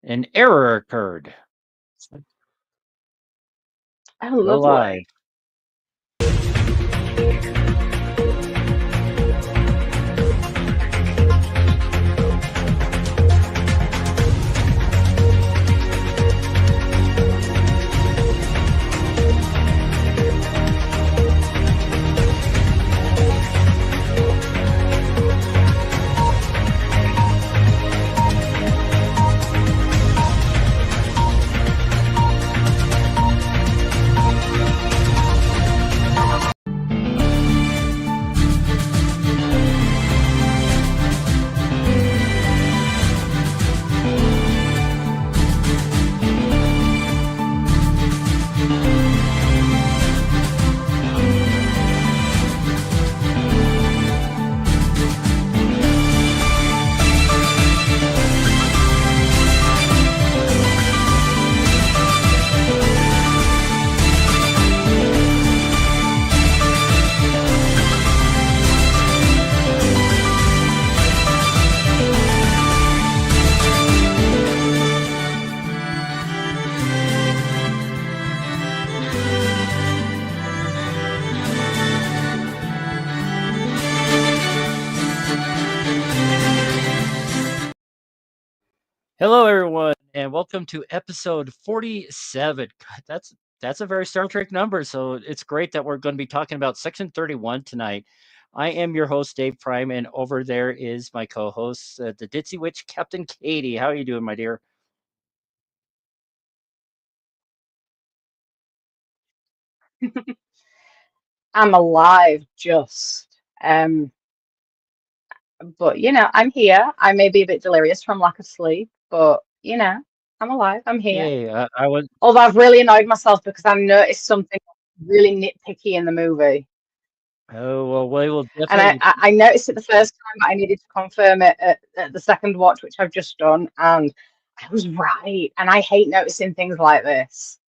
An error occurred. Oh, Go live. lovely. Hello, everyone, and welcome to episode 47. God, that's a very Star Trek number, so it's great that we're going to be talking about Section 31 tonight. I am your host, Dave Prime, and over there is my co-host, the Ditzy Witch, Captain Katie. How are you doing, my dear? I'm alive, just. Um, but I'm here. I may be a bit delirious from lack of sleep, but I'm alive. I'm here. Yay! I was. Although I've really annoyed myself because I've noticed something really nitpicky in the movie, Oh well, we will and I, definitely. I I noticed it the first time, but I needed to confirm it at the second watch, which I've just done, and I was right. And I hate noticing things like this.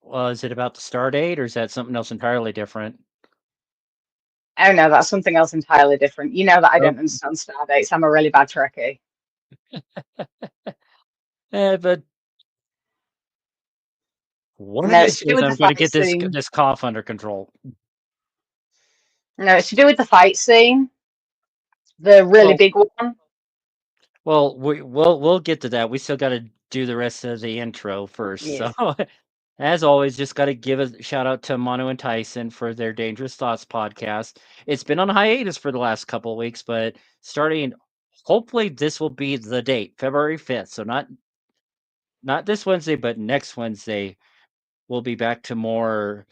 Well, is it about the star date, or is that something else entirely different? Oh no, that's something else entirely different. You know that I Oh, don't understand star dates. I'm a really bad Trekkie. but one of No, these it's to do days with the I'm going to fight get this scene. this cough under control. No, it's to do with the fight scene, the really Well, big one. we'll get to that. We still got to do the rest of the intro first. So, Yes. as always, just got to give a shout out to Mono and Tyson for their Dangerous Thoughts podcast. It's been on hiatus for the last couple of weeks, but starting hopefully this will be the date, February 5th. So not this Wednesday, but next Wednesday we'll be back to more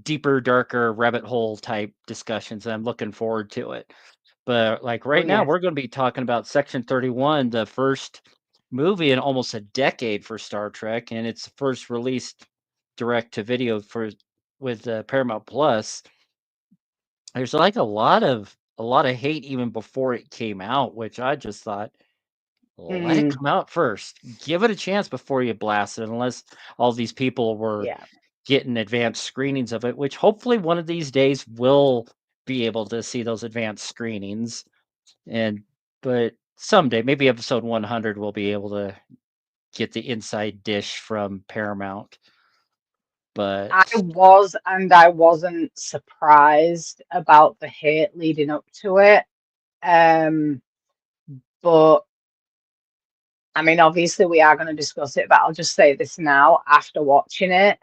deeper, darker rabbit hole type discussions. I'm looking forward to it. But like Oh right now, yes. we're going to be talking about Section 31, the first movie in almost a decade for Star Trek, and it's first released direct to video for with Paramount Plus. There's like a lot of hate even before it came out, which I just thought, let it Mm, come out first. Give it a chance before you blast it, unless all these people were yeah. getting advanced screenings of it, which hopefully one of these days we'll be able to see those advanced screenings. And but someday, maybe episode 100, we'll be able to get the inside dish from Paramount. I But was and I wasn't surprised about the hate leading up to it. Um, but I mean, obviously we are going to discuss it, but I'll just say this now after watching it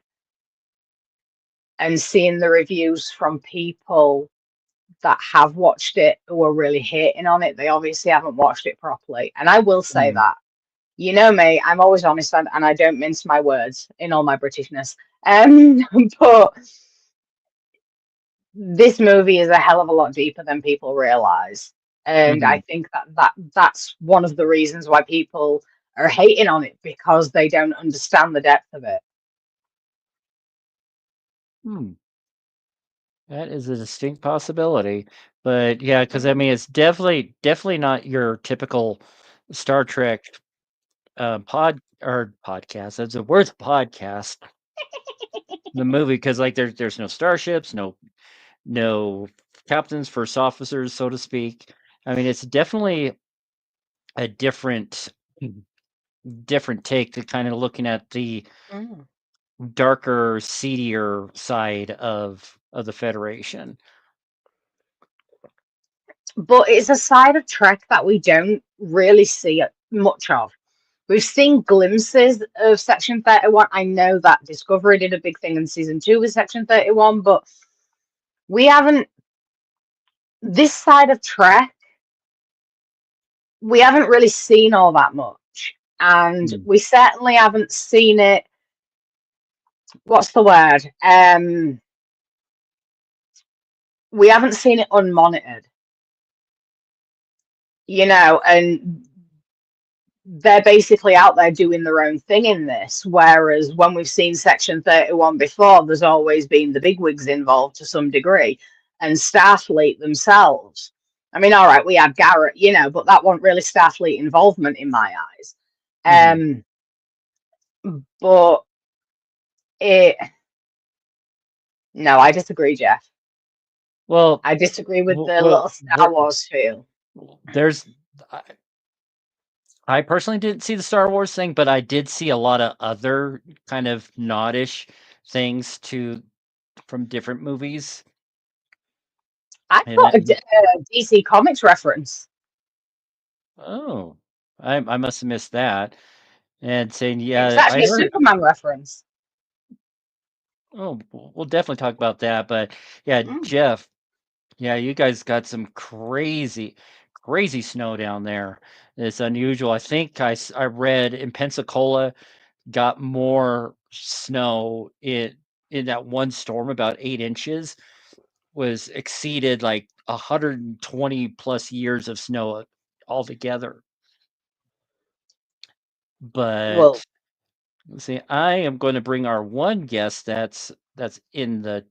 and seeing the reviews from people that have watched it who are really hating on it. They obviously haven't watched it properly. And I will say mm, that. You know me, I'm always honest and I don't mince my words in all my Britishness. Um, but this movie is a hell of a lot deeper than people realize. And I mhm. think that's one of the reasons why people are hating on it because they don't understand the depth of it. Hmm, that is a distinct possibility. But yeah, because I Mm. mean, it's definitely not your typical Star Trek podcast. That's a word, podcast. The movie, because like there's no starships, no captains, first officers, so to speak. I mean, it's definitely a different take to kind of looking at the Mm. darker, seedier side of the Federation. But it's a side of Trek that we don't really see much of. We've seen glimpses of Section 31. I know that Discovery did a big thing in season 2 with Section 31, but we haven't. This side of Trek, we haven't really seen all that much. And we certainly haven't seen it. What's the word? We haven't seen it unmonitored. And they're basically out there doing their own thing in this. Whereas when we've seen Section 31 before, there's always been the bigwigs involved to some degree, and Starfleet themselves. I mean, all right, we had Garrett, but that wasn't really Starfleet involvement in my eyes. But no, I disagree, Jeff. Well, I disagree with the little Star Wars feel. I personally didn't see the Star Wars thing, but I did see a lot of other kind of nodish things from different movies. I got a DC Comics reference. Oh, I must have missed that. And saying, yeah, it's actually a Superman reference. Oh, we'll definitely talk about that. But yeah, Jeff, yeah, you guys got some crazy snow down there. It's unusual. I think I read in Pensacola got more snow in that one storm, about 8 inches, was exceeded like 120 plus years of snow altogether. But see, I am going to bring our one guest that's in the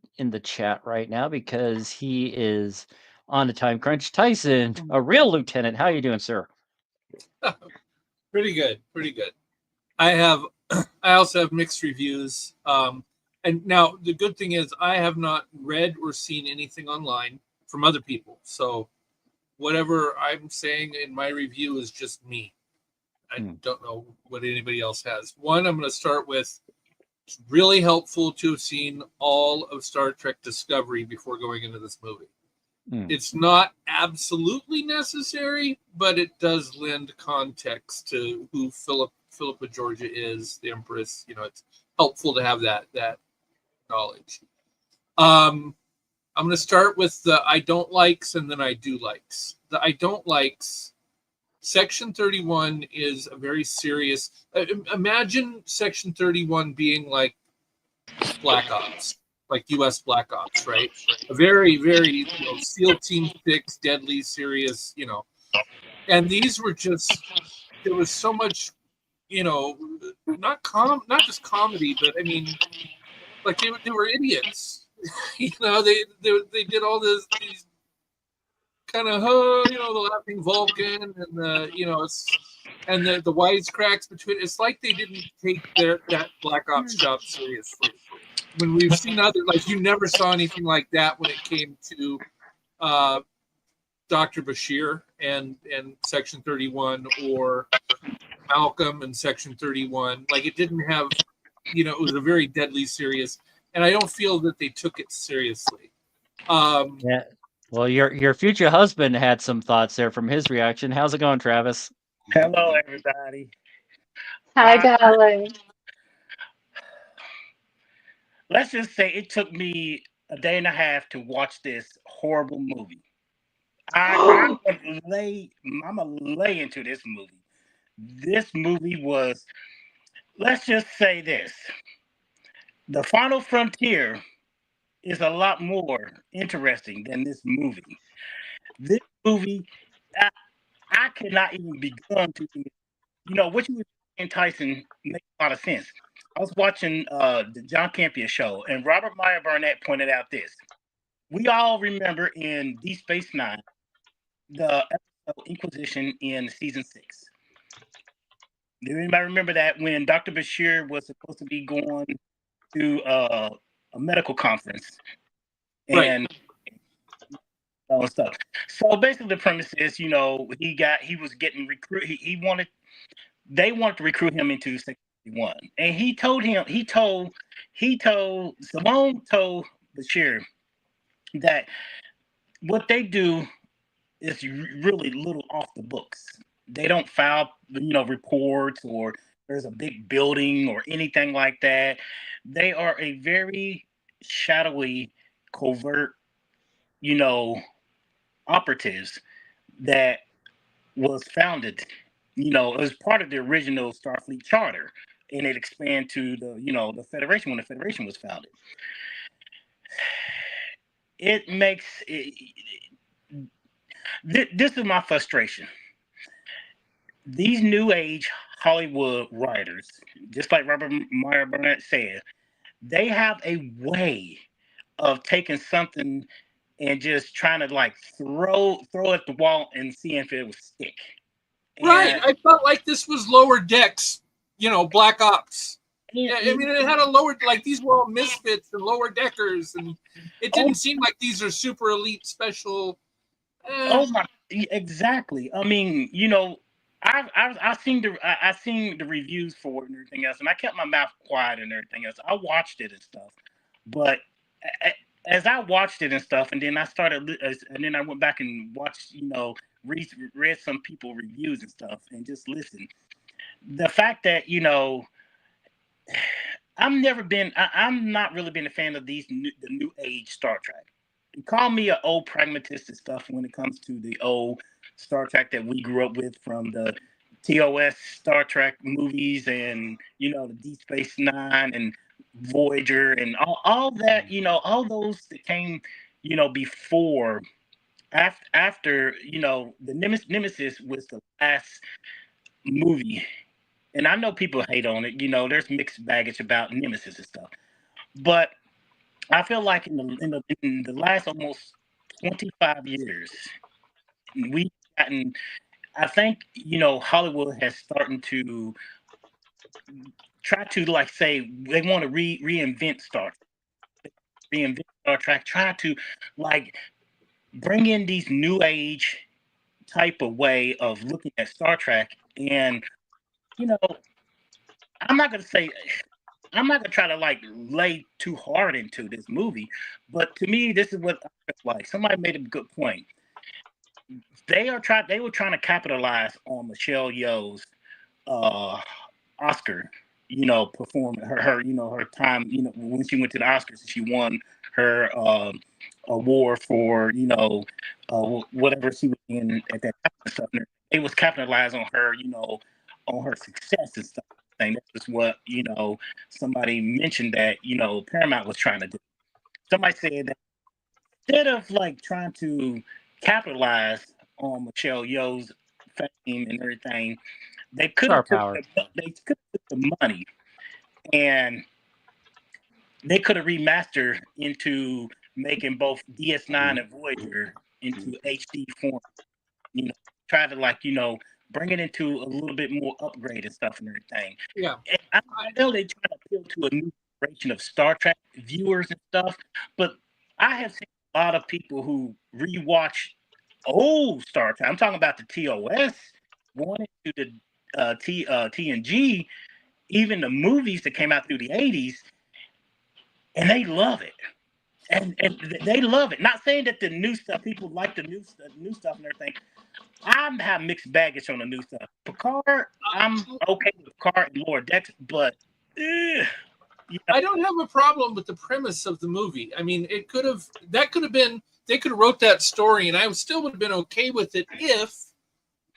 chat right now because he is on a time crunch. Tyson, a real lieutenant. How you doing, sir? Pretty good. I also have mixed reviews. And now the good thing is I have not read or seen anything online from other people. So whatever I'm saying in my review is just me. I don't know what anybody else has. One, I'm going to start with, it's really helpful to have seen all of Star Trek Discovery before going into this movie. It's not absolutely necessary, but it does lend context to who Philippa Georgiou is, the Empress. It's helpful to have that knowledge. I'm going to start with the I don't likes and then I do likes. The I don't likes, Section 31 is a very serious. Imagine Section 31 being like Black Ops, like U.S. Black Ops, right? A very, very SEAL Team 6, deadly, serious, And these were just, there was so much, not just comedy, but I mean, like they were idiots. They did all these kind of the laughing Vulcan and the wisecracks between. It's like they didn't take that Black Ops job seriously. When we've seen other, like, you never saw anything like that when it came to Dr. Bashir and Section 31, or Malcolm and Section 31. Like, it didn't have, it was a very deadly serious, and I don't feel that they took it seriously. Yeah. Well, your future husband had some thoughts there from his reaction. How's it going, Travis? Hello, everybody. Hi, darling. Let's just say it took me a day and a half to watch this horrible movie. I'm gonna lay into this movie. This movie was, let's just say this: The Final Frontier is a lot more interesting than this movie. This movie, I cannot even begin to, what you were saying, Tyson, makes a lot of sense. I was watching the John Campea show, and Robert Meyer Burnett pointed out this. We all remember in Deep Space Nine, the episode Inquisition in season 6. Do anybody remember that when Dr. Bashir was supposed to be going to a medical conference and stuff? So basically, the premise is, he was getting recruit. They wanted to recruit him into 61, and Simone told Bashir that what they do is really little off the books. They don't file, reports, or there's a big building or anything like that. They are a very shadowy, covert, operatives that was founded. It was part of the original Starfleet charter, and it expanded to the Federation when the Federation was founded. It makes this is my frustration. These new age Hollywood writers, just like Robert Meyer Burnett said, they have a way of taking something and just trying to like throw it at the wall and seeing if it would stick. Right. I felt like this was Lower Decks, Black Ops. Yeah, I mean, it had a lower, like, these were all misfits and lower deckers, and it didn't seem like these are super elite special. Oh my, exactly. I mean, I've seen the reviews for it and everything else, and I kept my mouth quiet and everything else. I watched it and stuff, but as I watched it and stuff, and then I went back and watched, read some people reviews and stuff, and just listened. The fact that I'm not really been a fan of the new age Star Trek. You call me an old pragmatist and stuff when it comes to the old Star Trek that we grew up with, from the TOS Star Trek movies and the Deep Space Nine and Voyager and all that, all those that came before, after the Nemesis was the last movie. And I know people hate on it. There's mixed baggage about Nemesis and stuff. But I feel like in the last almost 25 years, we've gotten, I think, Hollywood has started to try to, like, say they want to reinvent Star Trek, try to, like, bring in these new age type of way of looking at Star Trek. And I'm not gonna try to like lay too hard into this movie, but to me, this is what I feel like. Somebody made a good point. They were trying to capitalize on Michelle Yeoh's Oscar, performance, her time, when she went to the Oscars and she won her award for, whatever she was in at that time and stuff. They was capitalizing on her, on her success and stuff. That was what, somebody mentioned that, Paramount was trying to do. Somebody said that instead of like trying to capitalize on Michelle Yeoh's fame and everything, they could have took the money and they could have remastered into making both DS9 and Voyager into HD form. Try to, like, bring it into a little bit more upgrade and stuff and everything. Yeah. And I know they try to appeal to a new generation of Star Trek viewers and stuff, but I have seen a lot of people who rewatch old Star Trek. I'm talking about the TOS, going into the TNG, even the movies that came out through the 80s, and they love it. And they love it. Not saying that the new stuff, people like the new stuff and everything. I have mixed baggage on the new stuff. Picard, I'm okay with Picard and Lower Decks, but I don't have a problem with the premise of the movie. I mean, they could have wrote that story, and I still would have been okay with it if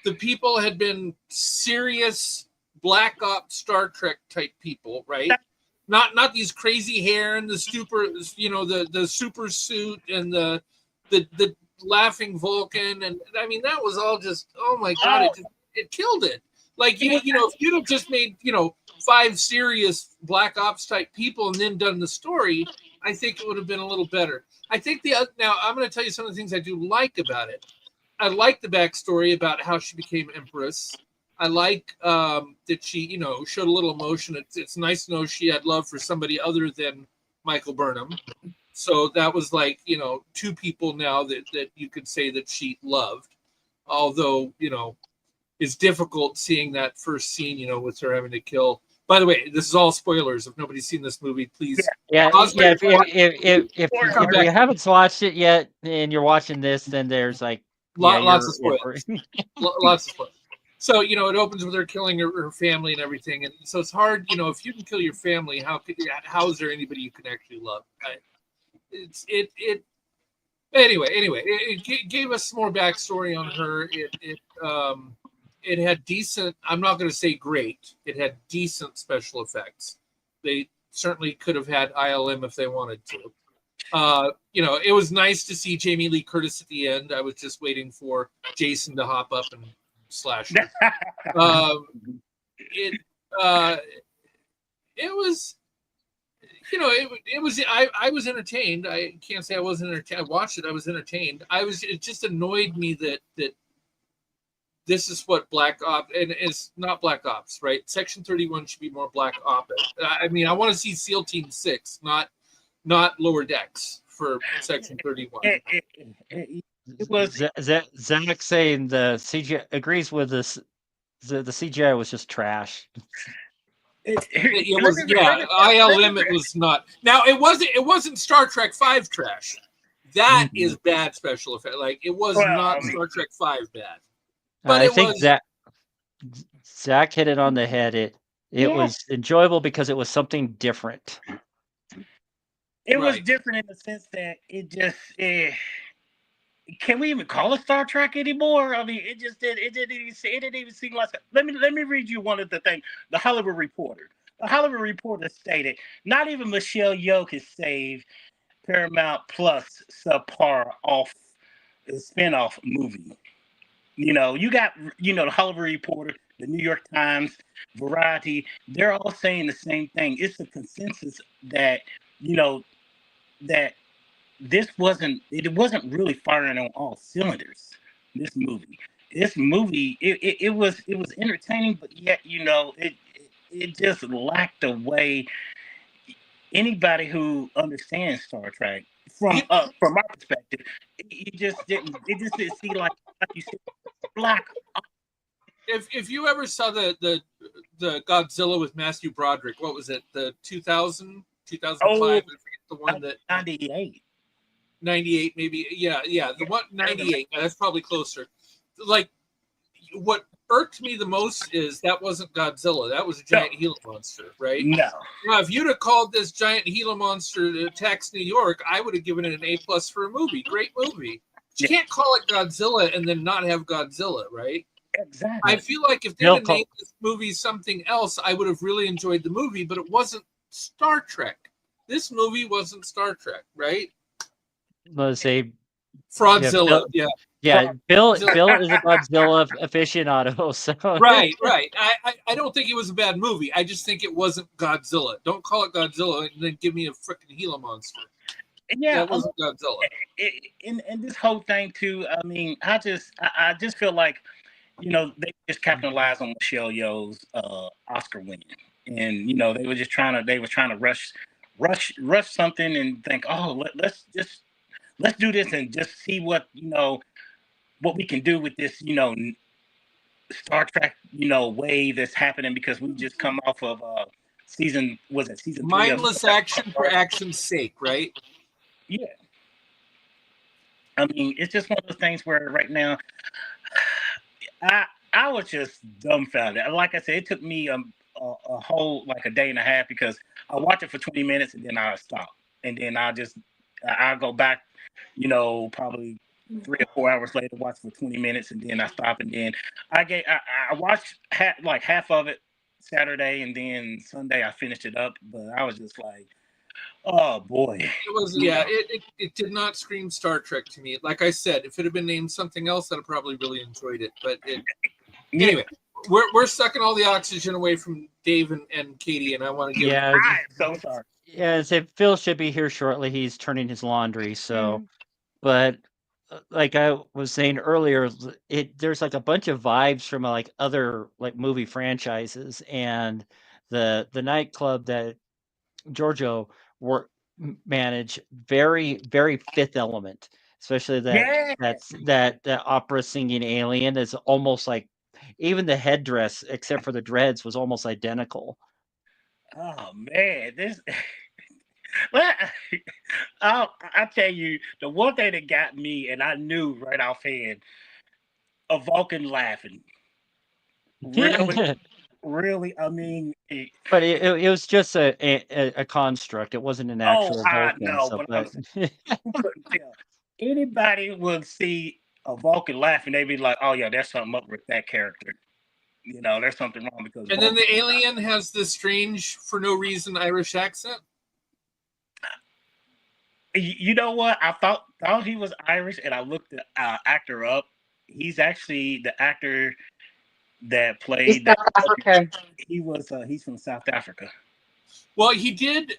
the people had been serious Black Ops Star Trek type people, right? Not these crazy hair and the super, the super suit and the laughing Vulcan, and I mean that was all just, oh my god, it killed it. Like, if you'd have just made 5 serious Black Ops type people and then done the story, I think it would have been a little better. I think now I'm going to tell you some of the things I do like about it. I like the backstory about how she became Empress. I like that she, showed a little emotion. It's nice to know she had love for somebody other than Michael Burnham. So that was like, two people now that you could say that she loved. Although, it's difficult seeing that first scene, with her having to kill. By the way, this is all spoilers. If nobody's seen this movie, please Yeah, pause yeah. it, If come back. you haven't watched it yet and you're watching this, then there's like Lots of spoilers. Lots of spoilers. So, it opens with her killing her family and everything. And so it's hard, if you can kill your family, how is there anybody you can actually love? Anyway, it gave us more backstory on her. It had decent, I'm not going to say great, it had decent special effects. They certainly could have had ILM if they wanted to. It was nice to see Jamie Lee Curtis at the end. I was just waiting for Jason to hop up and slash her. It was, it was. I was entertained. I can't say I wasn't entertained. I watched it. I was entertained. It just annoyed me that this is what Black Ops, and it's not Black Ops, right? Section 31 should be more Black Ops. I mean, I want to see SEAL Team 6, not Lower Decks for Section 31. It was Zach saying the CGI agrees with this. The CGI was just trash. It was, yeah. ILM, it was not. Now it wasn't Star Trek 5 trash. That is bad special effect. Like it was not Star Trek 5 bad. But I think Zach hit it on the head. It was enjoyable because it was something different. It was different in the sense that it just can we even call it Star Trek anymore? I mean, it didn't even seem like. Let me read you one of the things. The Hollywood Reporter. The Hollywood Reporter stated, not even Michelle Yeoh could save Paramount Plus subpar off the spinoff movie. You got the Hollywood Reporter, the New York Times, Variety. They're all saying the same thing. It's a consensus that that it wasn't really firing on all cylinders. This movie, it was entertaining, but yet it just lacked a way. Anybody who understands Star Trek from our perspective, it just didn't seem like you said, Black. If you ever saw the Godzilla with Matthew Broderick, what was it? The 2000, 2005? I forget the one that 98. 98 maybe. Yeah, the one 98. That's probably closer. Like what irked me the most is that wasn't Godzilla. That was a giant Gila monster, right? No. Now, if you'd have called this giant Gila monster Attacks New York, I would have given it an A+ for a movie. Great movie. You can't call it Godzilla and then not have Godzilla, right? Exactly. I feel like if they had named this movie something else, I would have really enjoyed the movie, but it wasn't Star Trek. This movie wasn't Star Trek, right? Let's say Fraudzilla, yeah. Bill is a Godzilla aficionado, so right. I don't think it was a bad movie. I just think it wasn't Godzilla. Don't call it Godzilla and then give me a freaking Gila monster. Yeah, that wasn't Godzilla. And this whole thing too. I mean, I just feel like they just capitalized on Michelle Yeoh's Oscar win, and they were trying to rush something and think, oh, let's do this and just see what we can do with this Star Trek wave that's happening, because we just come off of season 3 mindless action for action's sake, right? Yeah. I mean, it's just one of those things where right now I was just dumbfounded. Like I said, it took me a whole a day and a half, because I watched it for 20 minutes and then I stop, and then I'll go back, probably 3 or 4 hours later, watch for 20 minutes, and then I stop, and then I watched half of it Saturday, and then Sunday I finished it up, but I was just like, oh boy. It was, yeah, it did not scream Star Trek to me. Like I said, if it had been named something else, I'd have probably really enjoyed it. But anyway, we're sucking all the oxygen away from Dave and Katie, and I want to give. I'm so sorry. Yeah, Phil should be here shortly. He's turning his laundry, so. But like I was saying earlier, there's a bunch of vibes from other movie franchises, and the nightclub that Georgiou manage very, very Fifth Element, especially Yeah. that opera singing alien is almost like even the headdress, except for the dreads, was almost identical. Oh man, this. Well, I'll tell you the one thing that got me, and I knew right offhand, a Vulcan laughing. Really, really. I mean, But it was just a construct. It wasn't an oh, actual I Vulcan. know, So, but I'm but saying you couldn't tell. Anybody would see a Vulcan laughing, they'd be like, "Oh yeah, there's something up with that character." You know, there's something wrong because And then Vulcan. the alien has this strange, for no reason, Irish accent. You know what? I thought he was Irish, and I looked the actor up. He's actually the actor that He's played South that. African. He's from South Africa. Well, he did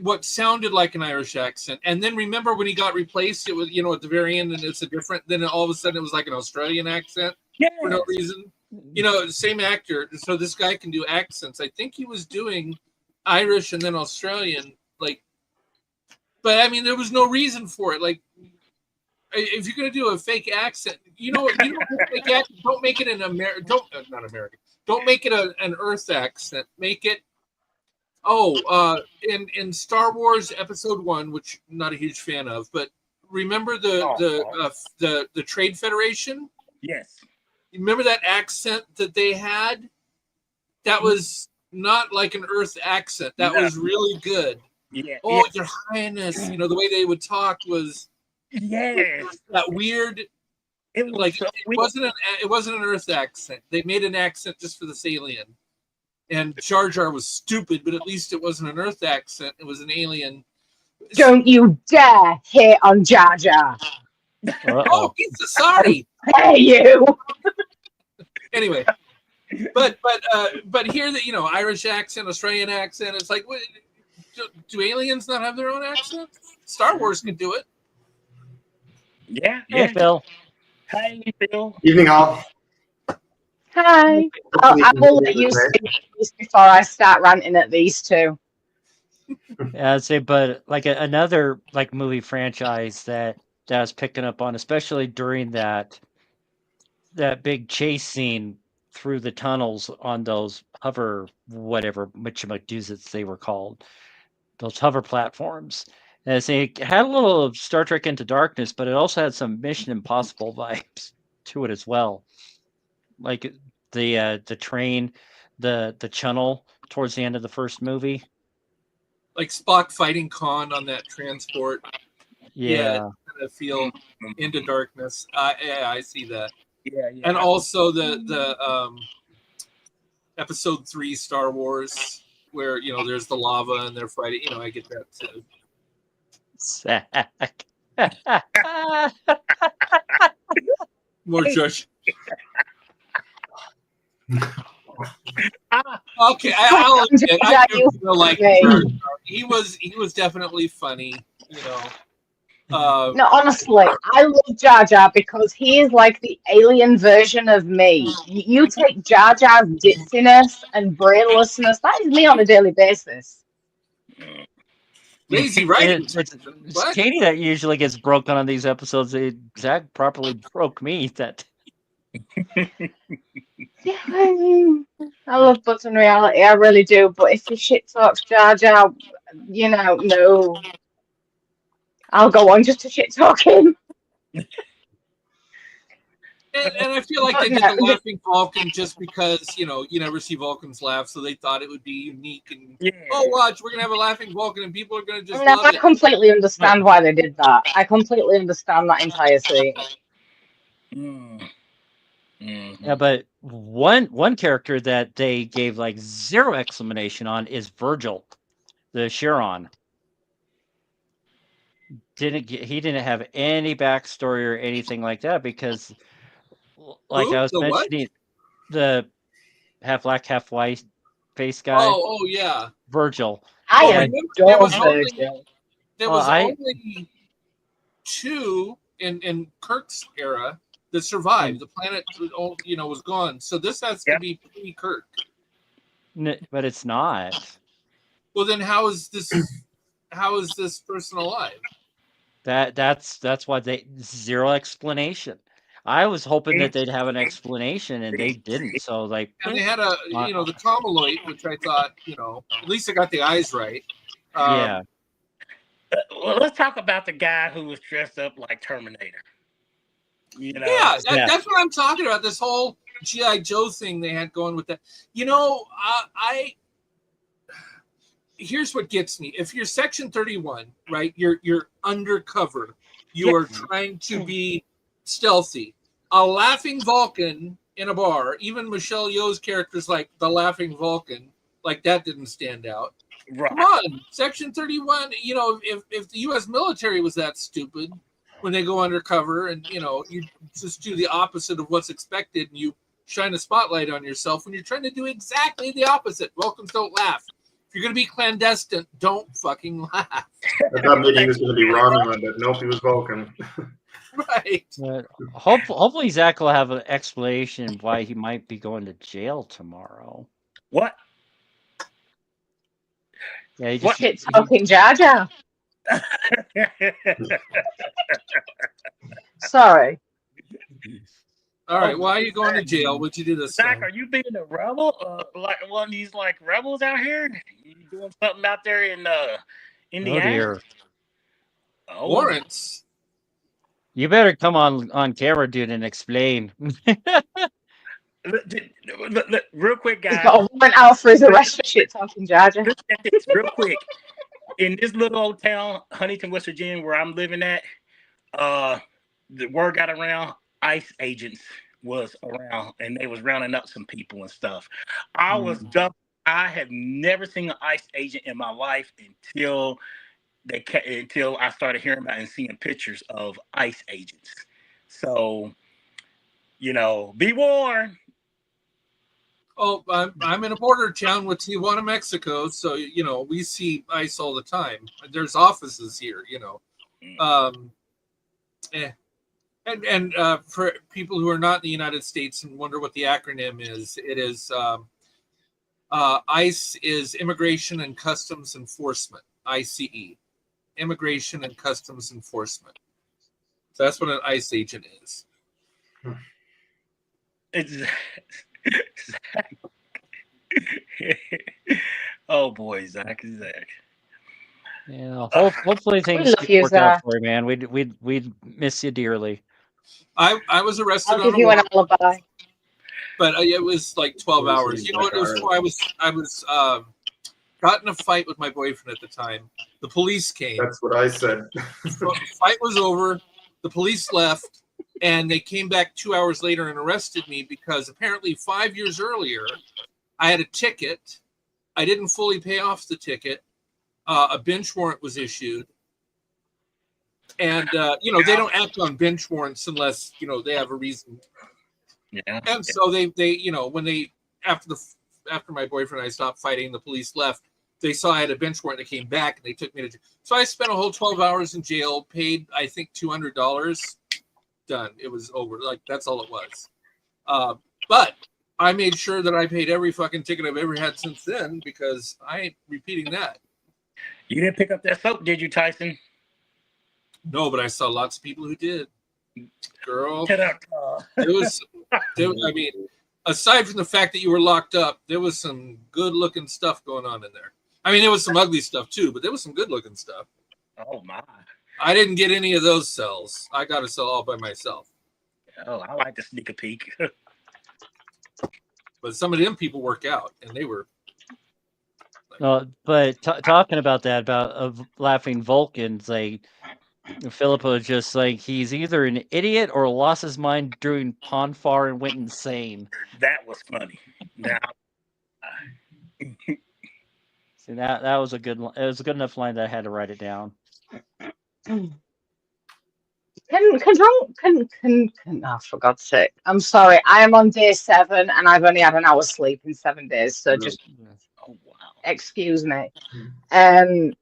what sounded like an Irish accent, and then remember when he got replaced, it was at the very end, and it's a different. Then all of a sudden, it was like an Australian accent for no Yes. reason. Same actor. So this guy can do accents. I think he was doing Irish and then Australian, but I mean, there was no reason for it. Like, if you're gonna do a fake accent, fake accent, don't make it an American. Not American. Don't make it an Earth accent. Make it. In Star Wars Episode 1, which I'm not a huge fan of, but remember the Trade Federation? Yes. Remember that accent that they had? That was not like an Earth accent. That was really good. Yeah. Oh, Your Highness, the way they would talk was that weird. It was Like so it wasn't an Earth accent. They made an accent just for this alien. And Jar Jar was stupid, but at least it wasn't an Earth accent. It was an alien. Don't you dare hit on Jar Jar. Oh, he's sorry. Hey, you. Anyway, but here that Irish accent, Australian accent. It's like, do aliens not have their own accent? Star Wars can do it. Yeah. Hey, Phil. Hey, Phil. Evening, all. Hi. I will let you speak before I start ranting at these two. Yeah, I'd say, but like another like movie franchise that I was picking up on, especially during that big chase scene through the tunnels on those hover whatever whatchamacdoozies they were called, those hover platforms. And it had a little of Star Trek Into Darkness, but it also had some Mission Impossible vibes to it as well. Like the train, the channel towards the end of the first movie. Like Spock fighting Khan on that transport. Yeah. Kind of feel Into Darkness. Yeah, I see that. Yeah. And also the Episode 3 Star Wars, where there's the lava and they're fighting. I get that too. Sack. More Josh. Okay, I'll admit, I do feel like he was definitely funny. No, honestly, I love Jar Jar because he is like the alien version of me. You take Jar Jar's ditziness and brainlessness, that is me on a daily basis. Lazy writing. It's Katie that usually gets broken on these episodes. Zach properly broke me. That. Yeah, I love Button Reality, I really do. But if you shit talks Jar Jar, no. I'll go on just to shit talk him. And I feel like they did the Laughing Vulcan just because, you never see Vulcans laugh, so they thought it would be unique. And, watch, we're going to have a Laughing Vulcan and people are going to just love it. I completely understand why they did that. I completely understand that entire scene. Yeah, but one character that they gave like zero explanation on is Virgil, the Chiron. He didn't have any backstory or anything like that because, like I was mentioning, the half black, half white face guy. Oh yeah, Virgil. I adore Virgil. There was only two in Kirk's era that survived. The planet, was gone. So this has to be pre-Kirk. But it's not. Well, then how is this? how is this person alive? That's why they zero explanation. I was hoping that they'd have an explanation, and they didn't. So like, And they had a the comaloid, which I thought at least I got the eyes right. Yeah. Well, let's talk about the guy who was dressed up like Terminator. Yeah, that's what I'm talking about. This whole G.I. Joe thing they had going with that. I here's what gets me. If you're Section 31, right, you're undercover. You are trying to be stealthy. A laughing Vulcan in a bar, even Michelle Yeoh's character's like the laughing Vulcan, like that didn't stand out. Right. Come on, Section 31, if the U.S. military was that stupid when they go undercover and, you just do the opposite of what's expected and you shine a spotlight on yourself when you're trying to do exactly the opposite. Vulcans don't laugh. If you're going to be clandestine, don't fucking laugh. I thought maybe he was going to be Romulan, but nope, he was Vulcan. Right. Hopefully Zach will have an explanation why he might be going to jail tomorrow. What? Yeah, Shit talking Georgiou. Sorry. All right, why are you going to jail? What'd you do this Zach, time? are you being a rebel? Like one of these like rebels out here? You doing something out there in Indiana? Oh dear. Warrants. You better come on camera, dude, and explain. Real quick, guys. He's got a warrant out for his arrest for shit talking Georgiou. Real quick. In this little old town, Huntington, West Virginia, where I'm living at, the word got around ICE agents was around and they was rounding up some people and stuff. I was dumb. I have never seen an ICE agent in my life until I started hearing about and seeing pictures of ICE agents. So, be warned. Oh, I'm in a border town with Tijuana, Mexico, so we see ICE all the time. There's offices here, And for people who are not in the United States and wonder what the acronym is, it is ICE is Immigration and Customs Enforcement, ICE, Immigration and Customs Enforcement. So that's what an ICE agent is. Oh boy, Zach. Yeah, hopefully things work out for you, man. We'd miss you dearly. I was arrested. I'll give you an alibi. But it was like 12 hours. You know what? It was I was got in a fight with my boyfriend at the time. The police came. That's what I said. The fight was over. The police left, and they came back 2 hours later and arrested me because apparently 5 years earlier, I had a ticket. I didn't fully pay off the ticket. A bench warrant was issued. And, they don't act on bench warrants unless, they have a reason. Yeah. And so they when they, after my boyfriend and I stopped fighting, the police left, they saw I had a bench warrant. They came back and they took me to jail. So I spent a whole 12 hours in jail, paid, I think, $200. Done. It was over. Like, that's all it was. But I made sure that I paid every fucking ticket I've ever had since then because I ain't repeating that. You didn't pick up that soap, did you, Tyson? No, but I saw lots of people who did. Girl, it was. I mean, aside from the fact that you were locked up, there was some good-looking stuff going on in there. I mean, there was some ugly stuff too, but there was some good-looking stuff. Oh my! I didn't get any of those cells. I got a cell all by myself. Oh, I like to sneak a peek. But some of them people work out, and they were. But talking about that, about laughing Vulcans, like Philippa was just like, he's either an idiot or lost his mind during Ponfar and went insane. That was funny. Now, see, that was a good. It was a good enough line that I had to write it down. Oh, for God's sake. I'm sorry. I am on day 7 and I've only had an hour's sleep in 7 days. So just excuse me. Can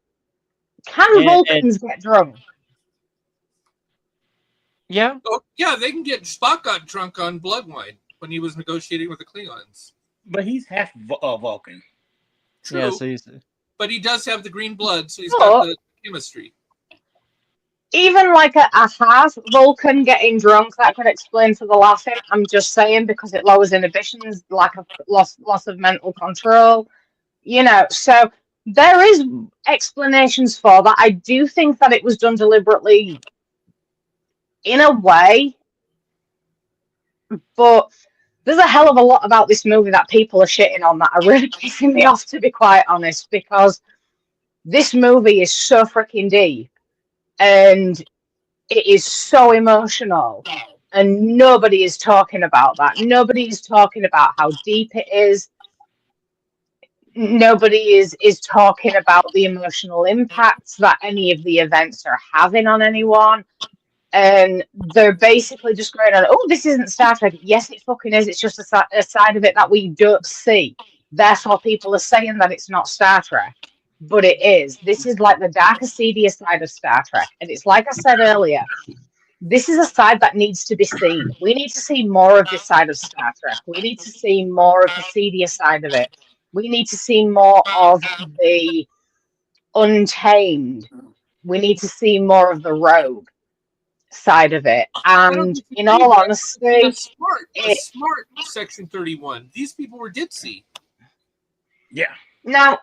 Vulcans get drunk? Yeah. Oh, yeah, they can get. Spock got drunk on blood wine when he was negotiating with the Klingons. But he's half Vulcan. True. Yeah, so But he does have the green blood, so he's But- got the chemistry. Even like a half Vulcan getting drunk, that could explain for the laughing. I'm just saying, because it lowers inhibitions, lack of loss of mental control. You know, so there is explanations for that. I do think that it was done deliberately in a way, but there's a hell of a lot about this movie that people are shitting on that are really pissing me off, to be quite honest, because this movie is so freaking deep and it is so emotional, and nobody is talking about that. Nobody is talking about how deep it is. Nobody is talking about the emotional impacts that any of the events are having on anyone. And they're basically just going on, oh, this isn't Star Trek. Yes, it fucking is. It's just a side of it that we don't see. Therefore, people are saying that it's not Star Trek. But it is. This is like the darker, seedier side of Star Trek. And it's like I said earlier, this is a side that needs to be seen. We need to see more of this side of Star Trek. We need to see more of the seedier side of it. We need to see more of the untamed. We need to see more of the rogue side of it. And in all honesty, a smart Section 31. These people were ditzy. Yeah. Now,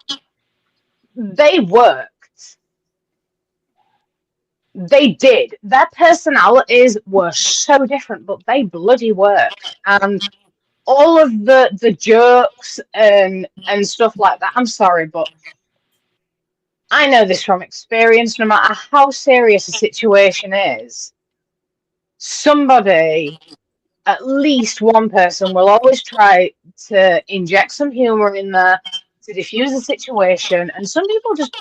they worked. They did. Their personalities were so different, but they bloody worked. And all of the jokes and stuff like that, I'm sorry, but I know this from experience. No matter how serious a situation is, somebody, at least one person, will always try to inject some humor in there to diffuse the situation. And some people just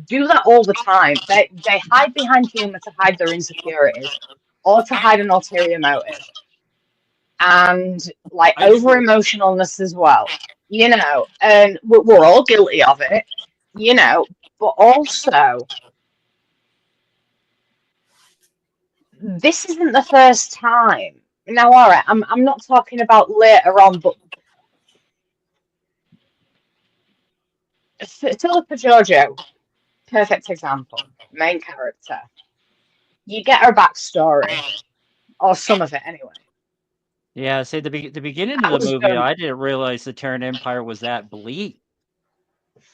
do that all the time. They hide behind humor to hide their insecurities or to hide an ulterior motive. And like over emotionalness as well, you know, and we're all guilty of it, you know, but also this isn't the first time. Now, all right, I'm not talking about later on, but Philippa Georgiou, perfect example, main character. You get her backstory, or some of it anyway. Yeah, say the beginning That of was the movie, done. I didn't realize the Terran Empire was that bleak.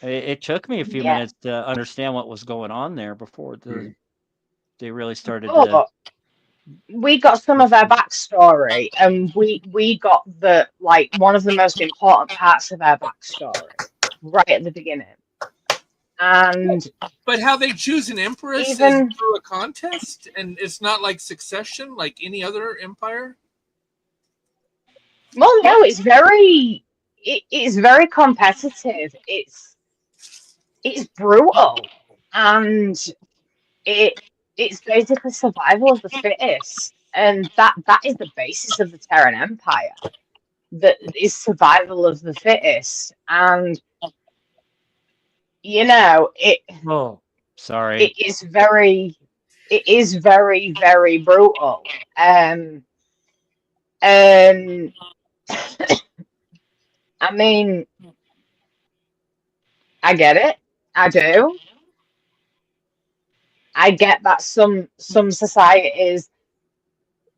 It took me a few Yeah. minutes to understand what was going on there before they really started to. But we got some of her backstory, and we got the like one of the most important parts of her backstory right at the beginning. And But how they choose an empress is through a contest, and it's not like Succession, like any other empire. Well, no, it's very competitive. It's brutal, and it's basically survival of the fittest, and that is the basis of the Terran Empire. That is survival of the fittest, and you know it. Oh, sorry. It is very, very brutal. And I mean, I get it. I do. I get that some societies,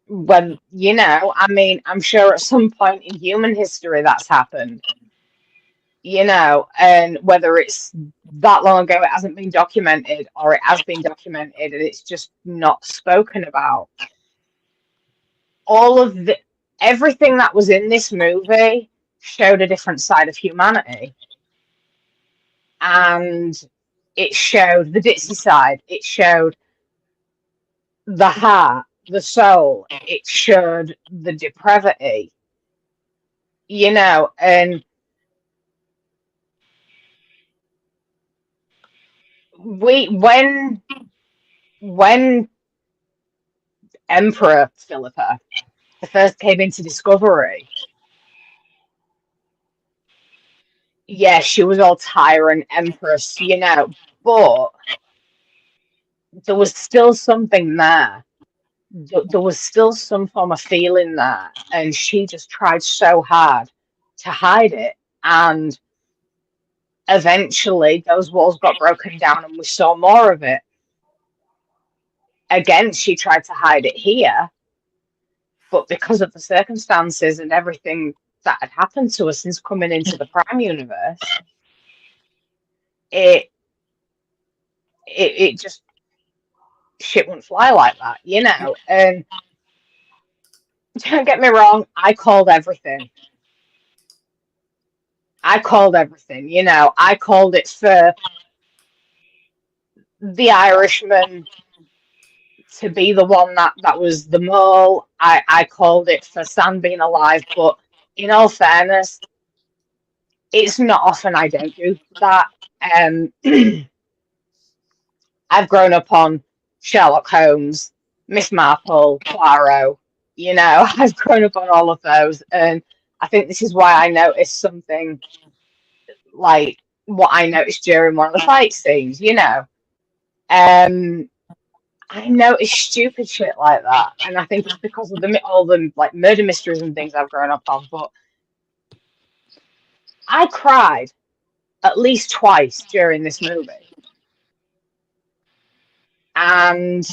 when, you know, I mean, I'm sure at some point in human history that's happened, you know, and whether it's that long ago, it hasn't been documented, or it has been documented and it's just not spoken about. Everything that was in this movie showed a different side of humanity. And it showed the ditzy side. It showed the heart, the soul. It showed the depravity. You know, and when Emperor Philippa first came into Discovery, yeah, she was all tyrant empress, you know, but there was still something there. There was still some form of feeling there, and she just tried so hard to hide it. And eventually those walls got broken down and we saw more of it. Again, she tried to hide it here, but because of the circumstances and everything that had happened to her since coming into the Prime universe, it just, shit wouldn't fly like that, you know. And don't get me wrong, I called everything, you know. I called it for the Irishman to be the one that was the mole. I called it for Sam being alive, but in all fairness, it's not often I don't do that. I've grown up on Sherlock Holmes, Miss Marple, Poirot, you know. I've grown up on all of those, and I think this is why I noticed something like what I noticed during one of the fight scenes, you know. I noticed stupid shit like that, and I think it's because of all the like murder mysteries and things I've grown up on. But I cried at least twice during this movie, and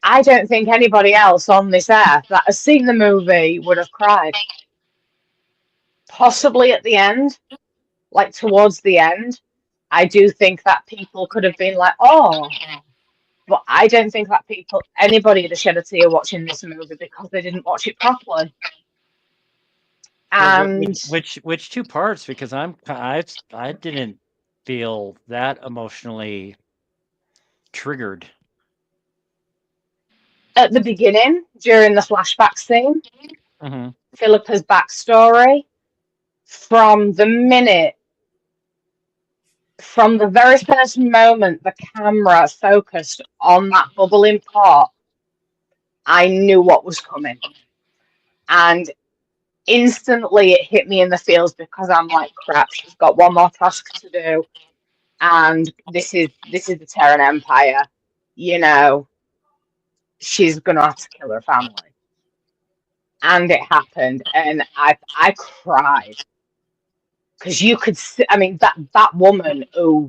I don't think anybody else on this earth that has seen the movie would have cried. Possibly at the end, like towards the end, I do think that people could have been like, "Oh," but I don't think that anybody would have shed a tear watching this movie because they didn't watch it properly. And which two parts? Because I didn't feel that emotionally triggered. At the beginning, during the flashback scene, Mm-hmm. Philippa's backstory, from the very first moment the camera focused on that bubbling pot, I knew what was coming. And instantly it hit me in the feels because I'm like, crap, she's got one more task to do. And this is the Terran Empire, you know. She's gonna have to kill her family. And it happened, and I cried. Because you could see, I mean, that woman who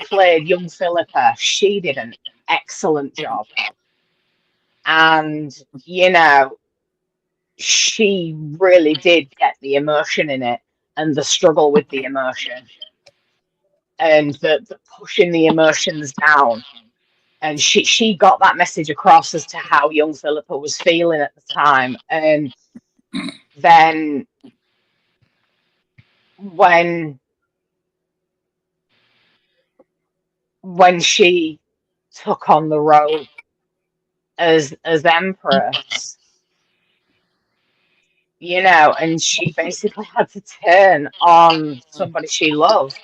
played young Philippa, she did an excellent job. And, you know, she really did get the emotion in it and the struggle with the emotion and the pushing the emotions down. And she got that message across as to how young Philippa was feeling at the time. And then when she took on the role as Empress, you know, and she basically had to turn on somebody she loved.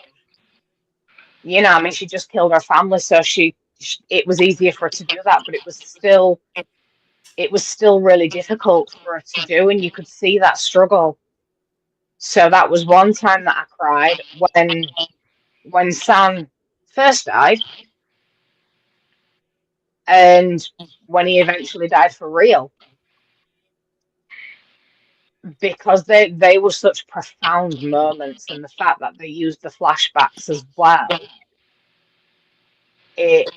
You know, I mean, she just killed her family, so it was easier for her to do that, but it was still really difficult for her to do, and you could see that struggle. So that was one time that I cried when Sam first died, and when he eventually died for real, because they were such profound moments, and the fact that they used the flashbacks as well, it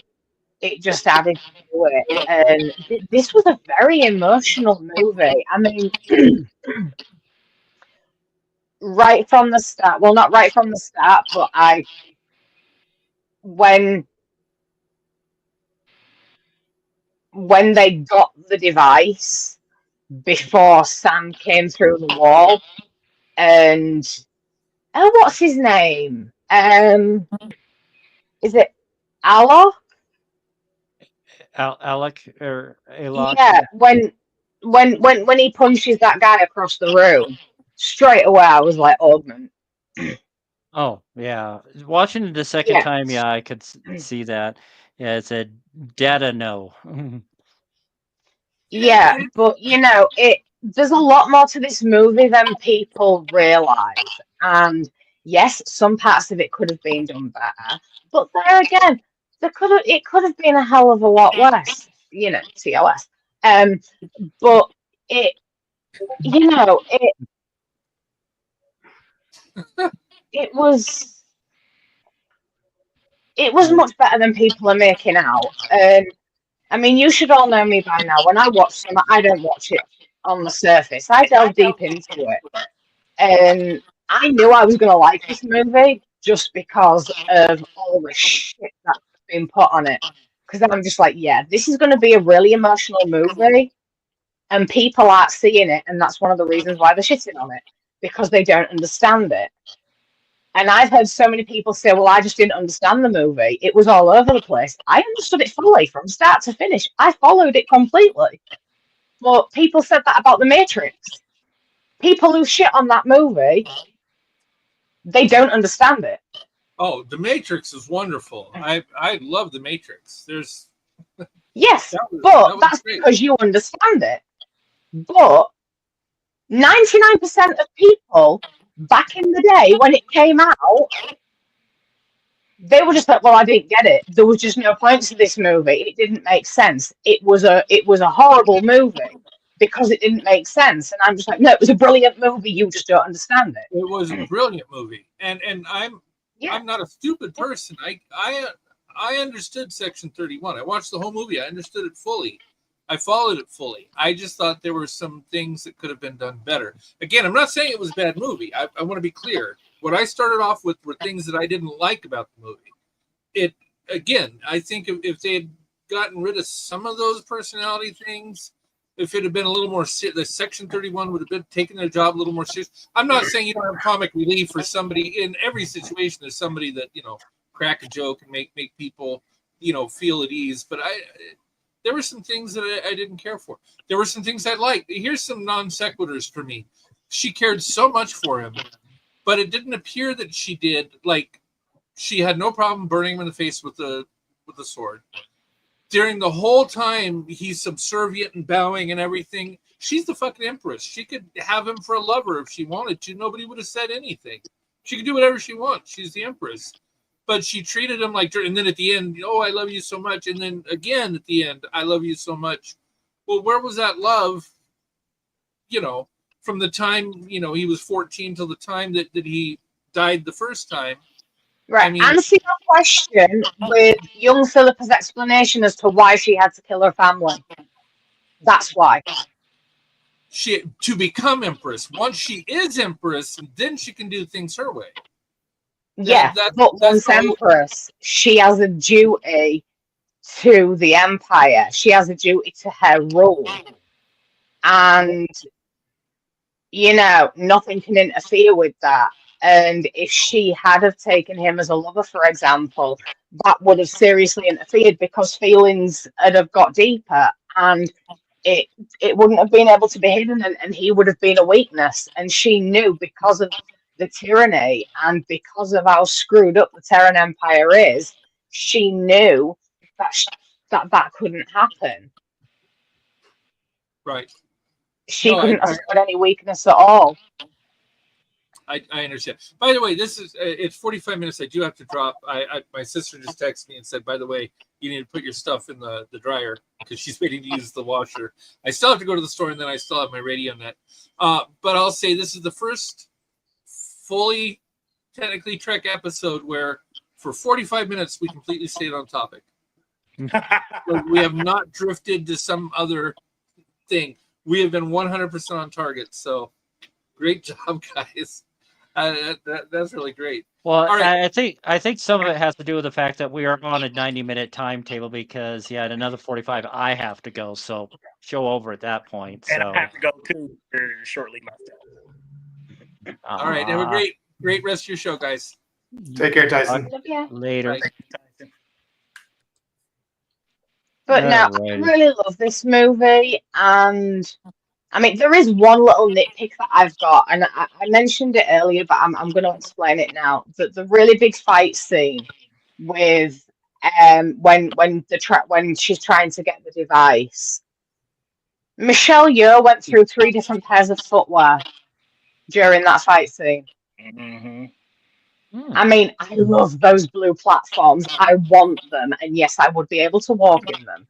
just added to it. And this was a very emotional movie. I mean, right from the start, well, not right from the start, but when they got the device before Sam came through the wall, and what's his name? Is it Alok? Alec or Alok? Yeah, when he punches that guy across the room, straight away I was like, augment. Oh yeah, watching it the second Yeah. time, yeah, I could see that. Yeah, it said data no. Yeah, but you know, there's a lot more to this movie than people realize. And yes, some parts of it could have been done better, but there again, it could have been a hell of a lot worse, you know, TOS. But it, you know, It was much better than people are making out. I mean, you should all know me by now. When I watch something, I don't watch it on the surface. I delve deep into it. And I knew I was going to like this movie just because of all the shit that's been put on it. Because I'm just like, yeah, this is going to be a really emotional movie. And people aren't seeing it. And that's one of the reasons why they're shitting on it. Because they don't understand it. And I've heard so many people say, well, I just didn't understand the movie. It was all over the place. I understood it fully from start to finish. I followed it completely. But people said that about The Matrix. People who shit on that movie, they don't understand it. Oh, The Matrix is wonderful. I love The Matrix. There's Yes, that was but that's great. because you understand it. But 99% of people back in the day when it came out, they were just like, well, I didn't get it. There was just no point to this movie. It didn't make sense. It was a horrible movie because it didn't make sense. And I'm just like, no, it was a brilliant movie. You just don't understand it. It was a brilliant movie, and I'm not a stupid person. I understood Section 31. I watched the whole movie. I understood it fully. I followed it fully. I just thought there were some things that could have been done better. Again, I'm not saying it was a bad movie. I want to be clear. What I started off with were things that I didn't like about the movie. I think if they had gotten rid of some of those personality things, if it had been a little more serious, the Section 31 would have been taking their job a little more serious. I'm not saying you don't have comic relief for somebody. In every situation, there's somebody that, crack a joke and make people, feel at ease. But there were some things that I didn't care for. There were some things I liked. Here's some non sequiturs for me. She cared so much for him, but it didn't appear that she did. Like, she had no problem burning him in the face with the sword. During the whole time, he's subservient and bowing and everything. She's the fucking empress. She could have him for a lover if she wanted to. Nobody would have said anything. She could do whatever she wants. She's the empress. But she treated him like, and then at the end, I love you so much. And then again at the end, I love you so much. Well, where was that love, from the time, he was 14 till the time that he died the first time? Right. I mean, answer your question with young Philippa's explanation as to why she had to kill her family. That's why. To become empress. Once she is empress, then she can do things her way. Yeah, but once empress, she has a duty to the empire. She has a duty to her rule. And, nothing can interfere with that. And if she had have taken him as a lover, for example, that would have seriously interfered because feelings would have got deeper and it wouldn't have been able to be hidden and he would have been a weakness. And she knew because of the tyranny and because of how screwed up the Terran Empire is, she knew that couldn't happen. Right. She couldn't afford any weakness at all. I understand. By the way, it's 45 minutes. I do have to drop. My sister just texted me and said, by the way, you need to put your stuff in the dryer because she's waiting to use the washer. I still have to go to the store and then I still have my radio net. But I'll say this is the first fully technically Trek episode where for 45 minutes we completely stayed on topic. We have not drifted to some other thing. We have been 100% on target. So great job, guys. That's really great. Well, right. I think some of it has to do with the fact that we are on a 90-minute timetable because at another 45 I have to go, so show over at that point. And so I have to go too shortly myself. All right, have a great rest of your show, guys. Take care, Tyson. Later. But no, I really love this movie, and I mean, there is one little nitpick that I've got, and I mentioned it earlier, but I'm going to explain it now. The really big fight scene with when she's trying to get the device, Michelle Yeoh went through 3 different pairs of footwear during that fight scene. Mm-hmm. I mean, I love those blue platforms. I want them, and yes, I would be able to walk in them.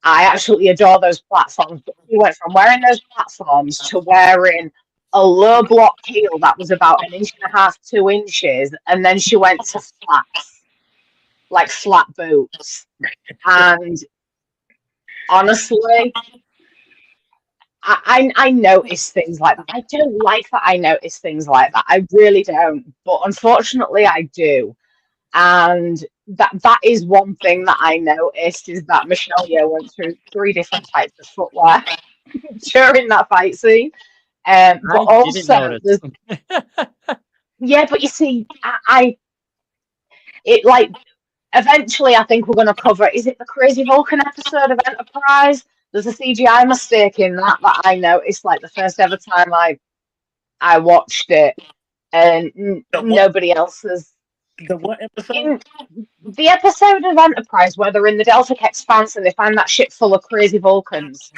I absolutely adore those platforms, but we went from wearing those platforms to wearing a low block heel that was about 1.5 to 2 inches, and then she went to flats, like flat boots. And honestly, I notice things like that. I don't like that I notice things like that. I really don't. But unfortunately, I do. And that is one thing that I noticed, is that Michelle Yeoh went through 3 different types of footwear during that fight scene. But I didn't also, notice. yeah, but you see, it like eventually I think we're going to cover. Is it the Crazy Vulcan episode of Enterprise? There's a CGI mistake in that I noticed, like the first ever time I watched it, and nobody else has. The what episode? In the episode of Enterprise where they're in the Delta Expanse and they find that ship full of crazy Vulcans.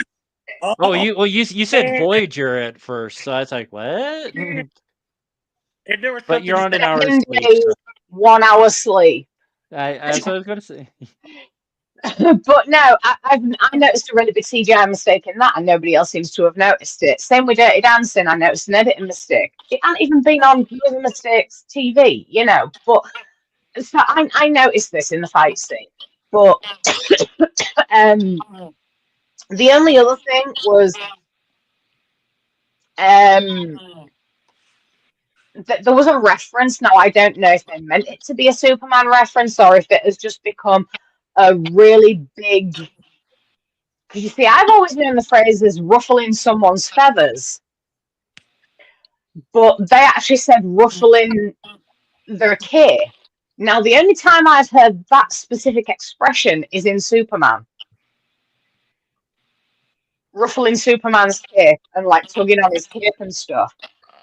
Oh, you said Voyager at first, so I was like, what? And there was But you're on an hour 7 sleep. days, 1 hour sleep. That's what I was going to say. But no, I noticed a really big CGI mistake in that, and nobody else seems to have noticed it. Same with Dirty Dancing, I noticed an editing mistake. It hadn't even been on Movie Mistakes TV, you know. But so I noticed this in the fight scene. But the only other thing was there was a reference. Now, I don't know if they meant it to be a Superman reference or if it has just become a really big. Because you see, I've always known the phrase as ruffling someone's feathers, but they actually said ruffling their cape. Now, the only time I've heard that specific expression is in Superman. Ruffling Superman's cape and like tugging on his cape and stuff.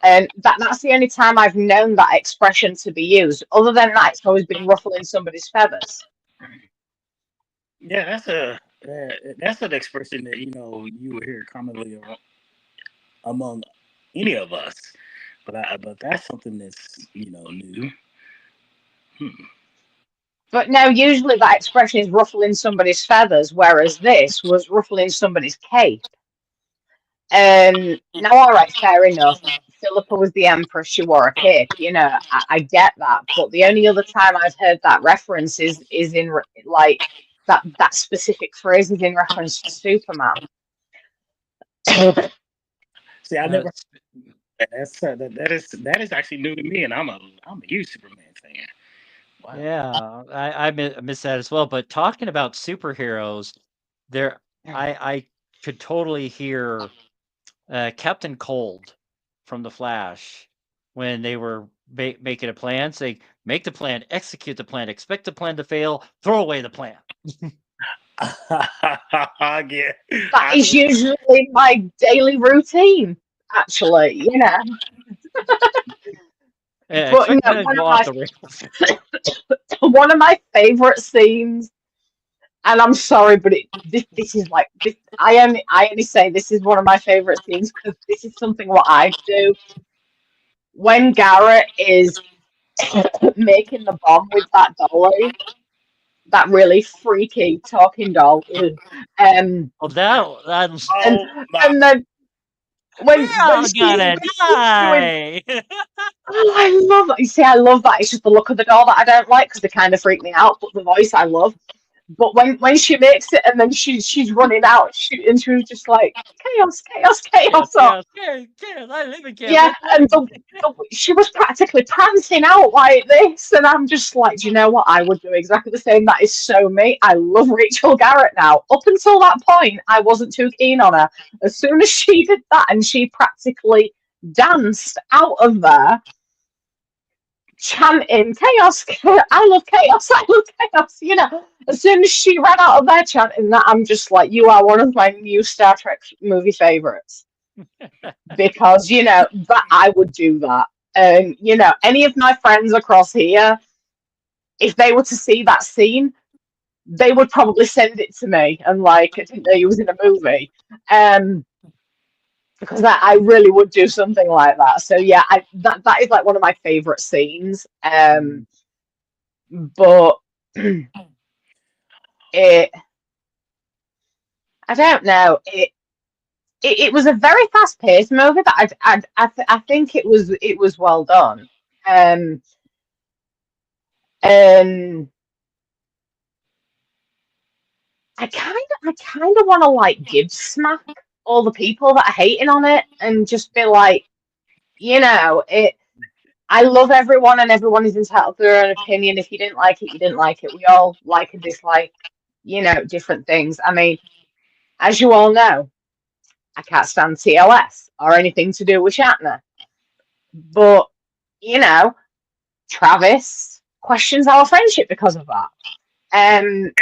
And that's the only time I've known that expression to be used. Other than that, it's always been ruffling somebody's feathers. Yeah, that's an expression that you will hear commonly among any of us. But that's something that's new. But no, usually that expression is ruffling somebody's feathers, whereas this was ruffling somebody's cape. Now, all right, fair enough. Philippa was the Empress, she wore a cape, I get that. But the only other time I've heard that reference is in like that specific phrase is in reference to Superman. See, I never. That is actually new to me, and I'm a huge Superman fan. Wow. Yeah, I miss that as well. But talking about superheroes, I could totally hear Captain Cold from The Flash when they were making a plan, saying, "Make the plan, execute the plan, expect the plan to fail, throw away the plan." Yeah. That is usually my daily routine, actually, But no, one of my favorite scenes, and I'm sorry, but this is like this. I only say this is one of my favorite scenes because this is something what I do. When Garrett is making the bomb with that dolly, that really freaky talking doll, and then when she's gonna die. Oh, I love it. You see, I love that. It's just the look of the doll that I don't like because they kind of freak me out. But the voice I love. But when she makes it and then she's running out and she was just like chaos. Chaos, I live in chaos. Yeah, and she was practically prancing out like this, and I'm just like, do you know what? I would do exactly the same. That is so me. I love Rachel Garrett now. Up until that point, I wasn't too keen on her. As soon as she did that and she practically danced out of there, chanting chaos, I love chaos, as soon as she ran out of there chanting that, I'm just like, you are one of my new Star Trek movie favorites. Because that I would do that. And any of my friends across here, if they were to see that scene, they would probably send it to me and like, I didn't know you was in a movie. Because I really would do something like that. So yeah, that is like one of my favorite scenes. But I don't know. it was a very fast-paced movie, but I think it was well done. And I kind of want to like give smack all the people that are hating on it and just be like, it. I love everyone, and everyone is entitled to their own opinion. If you didn't like it, you didn't like it. We all like and dislike, different things. I mean, as you all know, I can't stand TOS or anything to do with Shatner. But, Travis questions our friendship because of that. And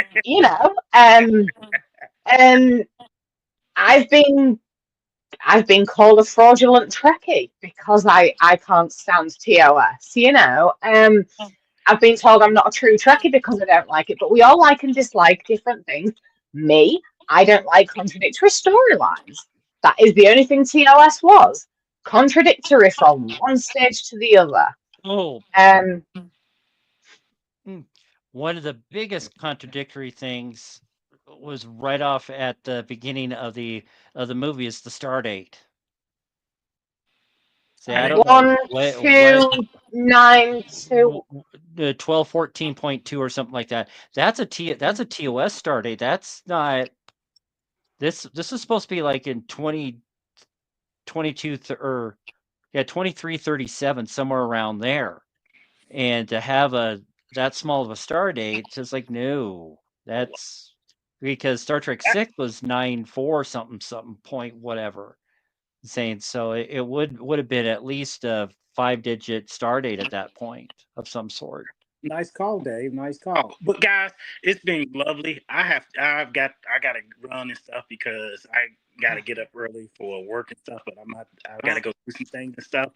I've been called a fraudulent Trekkie because I can't stand TOS. I've been told I'm not a true Trekkie because I don't like it. But we all like and dislike different things. Me, I don't like contradictory storylines. That is the only thing TOS was. Contradictory from one stage to the other. Oh, one of the biggest contradictory things was right off at the beginning of the movie is the star date. See, I don't know 1292. 1214.2 or something like that. That's a TOS star date. That's not this is supposed to be like in 2022 or 2337, somewhere around there. And to have that small of a star date, it's just like, no, that's because Star Trek 6 was 94 something point whatever. Saying so it would have been at least a 5-digit star date at that point of some sort. Nice call, Dave. Nice call. But guys, it's been lovely. I gotta run and stuff because I gotta get up early for work and stuff. But I gotta go do some things and stuff.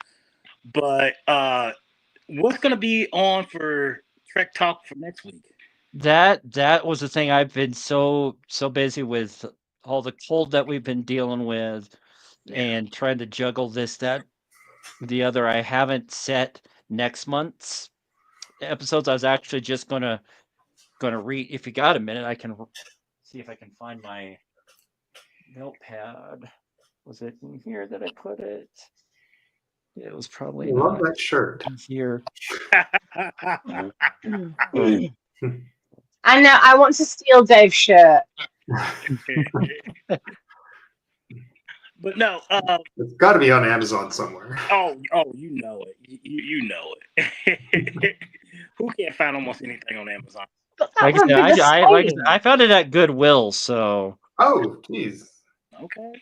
But what's gonna be on for Trek Talk for next week? That was the thing. I've been so busy with all the cold that we've been dealing with, and trying to juggle this, that, the other. I haven't set next month's episodes. I was actually just gonna read. If you got a minute, I can see if I can find my notepad. Was it in here that I put it? It was probably I love that shirt here. I know. I want to steal Dave's shirt. But no, it's got to be on Amazon somewhere. Oh, you know it. You know it. Who can't find almost anything on Amazon? Like I found it at Goodwill. So. Oh, jeez. Okay.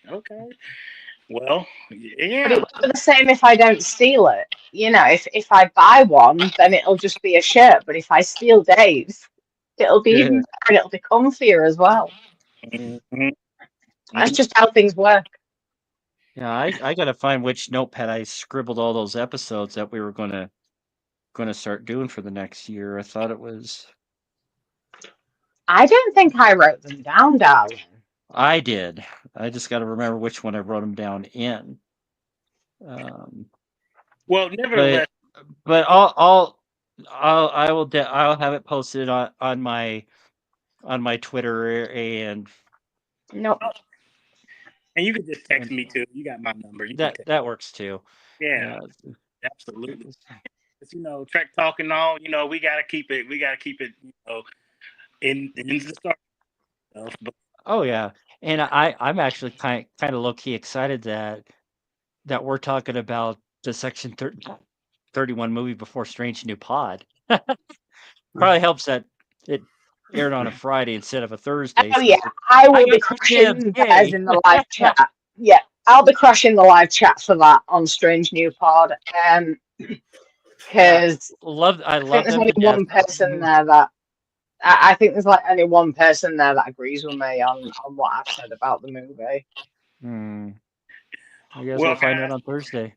Well, yeah. But it would be the same if I don't steal it. If I buy one, then it'll just be a shirt. But if I steal Dave's, it'll be even better and it'll be comfier as well. Mm-hmm. That's just how things work. Yeah, I gotta find which notepad I scribbled all those episodes that we were gonna start doing for the next year. I thought it was. I don't think I wrote them down, darling. I did. I just got to remember which one I wrote them down in. Well, nevertheless, but I'll have it posted on my Twitter and. Nope. And you can just text me too. You got my number. That works too. Yeah, absolutely. Trek Talk and all. We gotta keep it. We gotta keep it. In the start. Oh yeah, and I'm actually kind of low key excited that we're talking about the Section 31 movie before Strange New Pod. Probably helps that it aired on a Friday instead of a Thursday. Oh yeah, I will be crushing guys in the live chat. Yeah, I'll be crushing the live chat for that on Strange New Pod. Because I think there's only one person there that. I think there's like only one person there that agrees with me on what I've said about the movie. I guess we'll find out on Thursday.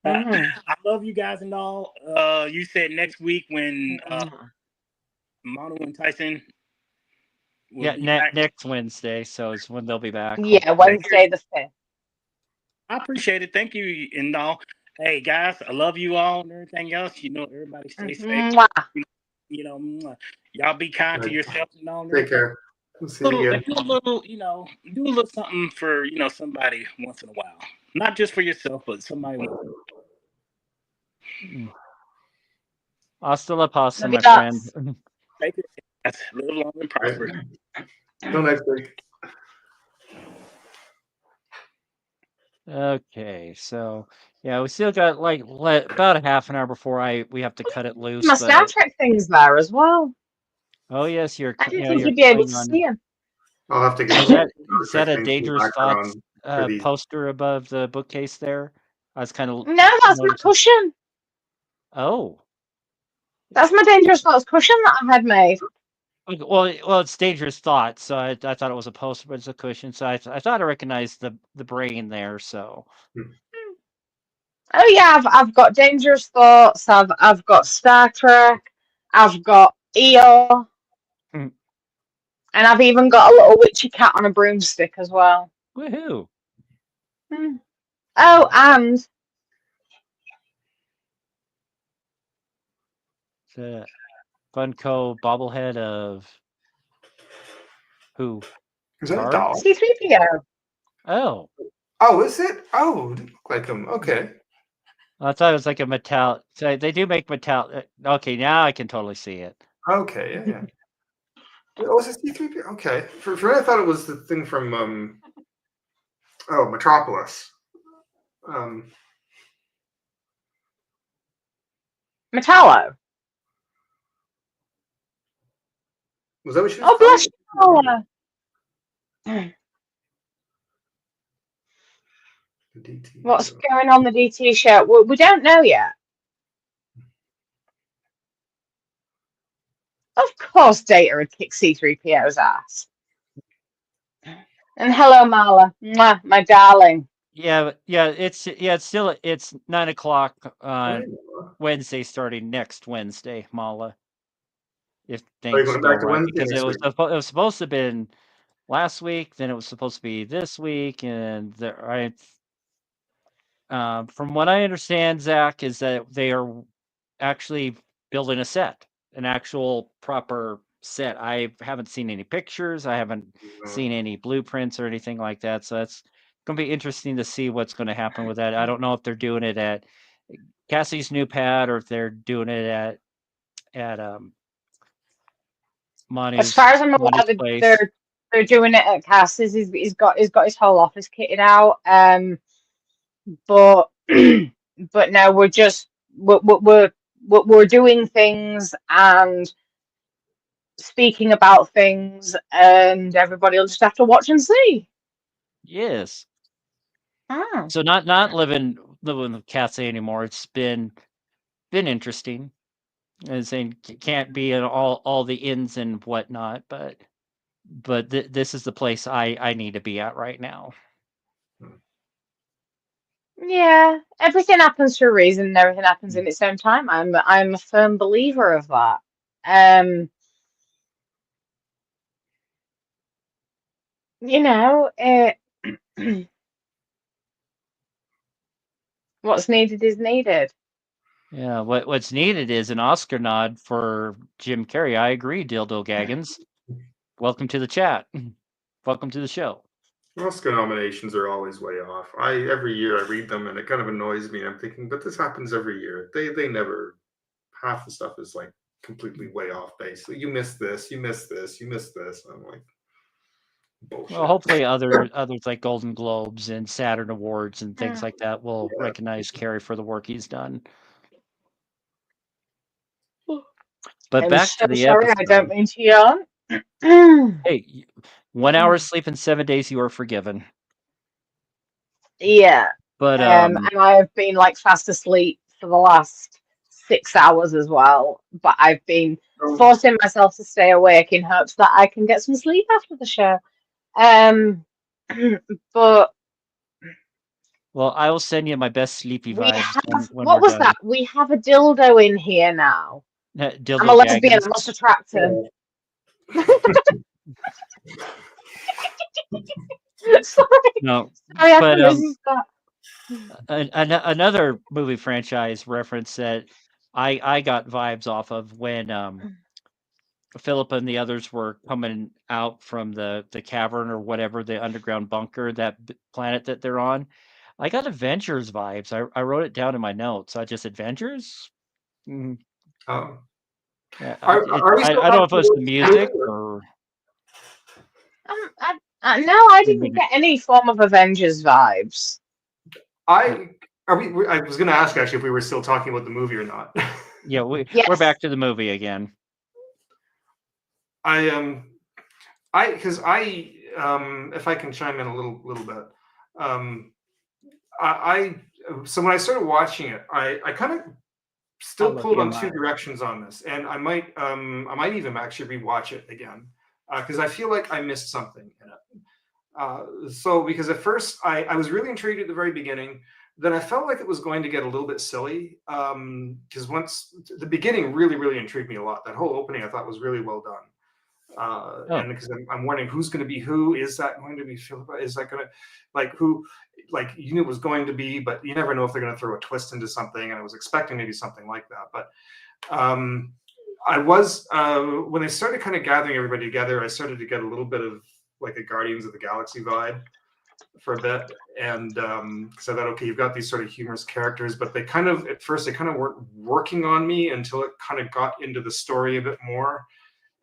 I love you guys and all. You said next week when Mono and Tyson. Next Wednesday, so it's when they'll be back. Yeah, Wednesday the 5th. I appreciate it. Thank you and all. Hey guys, I love you all and everything else. Everybody stay safe. Y'all be kind to yourselves and all. Take care. We'll see you again. Do a little, do a little something for somebody once in a while. Not just for yourself, but somebody. Hasta la pasta, Maybe my friend. Make it live long and prosper. Till next week. Okay, so yeah, we still got like about a half an hour before we have to cut it loose. My Star Trek thing's there as well. Oh yes, I didn't think you'd be able to see him. I'll have to get is that a Dangerous Thoughts poster above the bookcase there? I was kind of no, that's my cushion. Oh, that's my Dangerous Thoughts cushion that I had made. Well, it's Dangerous Thoughts, so I thought it was a poster, but it's a cushion. So I thought I recognized the brain there. So. Oh yeah, I've got Dangerous Thoughts. I've got Star Trek. I've got Yeoh. And I've even got a little witchy cat on a broomstick as well. Woohoo! Oh, and the Funko bobblehead of who? Is that a doll? C-3PO. Oh. Oh, is it? Oh, it look like him. Okay. I thought it was like a metallic. So they do make metallic. Okay, now I can totally see it. Okay, yeah. Oh, was it C-3PO? Okay. For me, I thought it was the thing from Metropolis. Metallo. Was that what she was bless you. What's going on the DT show? Well, we don't know yet. Of course, Data would kick C-3PO's ass. And hello, Marla. Mwah, my darling. Yeah. It's 9:00 on Wednesday, starting next Wednesday, Mala. If things go right, because it was supposed to have been last week, then it was supposed to be this week, and from what I understand, Zach, is that they are actually building a set, an actual proper set. I haven't seen any pictures. I haven't seen any blueprints or anything like that. So it's going to be interesting to see what's going to happen with that. I don't know if they're doing it at Cassie's new pad or if they're doing it at Manu's. As far as I'm aware, they're doing it at Cassie's. He's got his whole office kitted out. But now we're doing things and speaking about things, and everybody will just have to watch and see. Yes. So not living with Cassie anymore. It's been interesting. As saying can't be in all the ins and whatnot, but this is the place I need to be at right now. Yeah, everything happens for a reason, and everything happens in its own time. I'm a firm believer of that. What's needed is needed. Yeah, what's needed is an Oscar nod for Jim Carrey. I agree, Dildo Gaggins. Welcome to the chat. Welcome to the show. Oscar nominations are always way off. Every year I read them and it kind of annoys me. I'm thinking, but this happens every year. They never, half the stuff is like completely way off base. So you missed this, you missed this, you missed this. I'm like, bullshit. Well, hopefully others like Golden Globes and Saturn Awards and things like that will recognize Carrey for the work he's done. But I'm back so to the sorry, episode. I don't mean to yawn. Hey, 1 hour sleep in 7 days, you are forgiven. Yeah. But and I have been like fast asleep for the last 6 hours as well. But I've been forcing myself to stay awake in hopes that I can get some sleep after the show. But well, I will send you my best sleepy vibes. When what we're was done. that? We have a dildo in here now. Dildo I'm a lesbian. Gaggins. I must attract him. Sorry. No, Sorry, I but can resist that. another movie franchise reference that I got vibes off of when Philippa and the others were coming out from the cavern or whatever, the underground bunker, that planet that they're on. I got Avengers vibes. I wrote it down in my notes. I just Avengers. Mm, Um, yeah, are we still I don't know if talking it was the about music or- or No, I didn't maybe. get any form of Avengers vibes. I was going to ask actually if we were still talking about the movie or not. Yeah, we're Yes. back to the movie again. Because if I can chime in a little bit, so when I started watching it, I kind of still I'll pulled look on in two my- directions on this, and I might even actually rewatch it again because I feel like I missed something in it. So because at first I was really intrigued at the very beginning, then I felt like it was going to get a little bit silly because once the beginning really intrigued me a lot. That whole opening I thought was really well done. And because I'm wondering who's going to be who. Is that going to be Philippa? Is that going to who you knew it was going to be, but you never know if they're going to throw a twist into something, and I was expecting maybe something like that. But I was when they started kind of gathering everybody together, I started to get a little bit of like a Guardians of the Galaxy vibe for a bit, and because I thought, okay, you've got these sort of humorous characters, but they kind of at first they kind of weren't working on me until it kind of got into the story a bit more.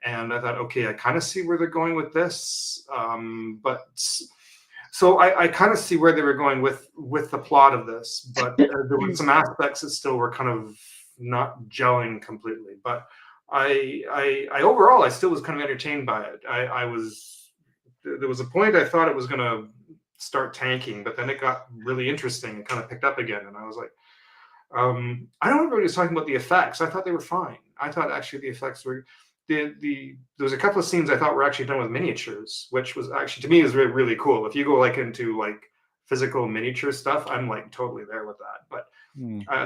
And I thought, okay, I kind of see where they're going with this, but so I kind of see where they were going with the plot of this, but there were some aspects that still were kind of not gelling completely. But I overall I still was kind of entertained by it. There was a point I thought it was going to start tanking, but then it got really interesting and kind of picked up again, and I was like, I don't know if everybody was talking about the effects. I thought they were fine. I thought actually the effects were. There was a couple of scenes I thought were actually done with miniatures, which was actually to me is really cool. If you go into physical miniature stuff, I'm totally there with that. But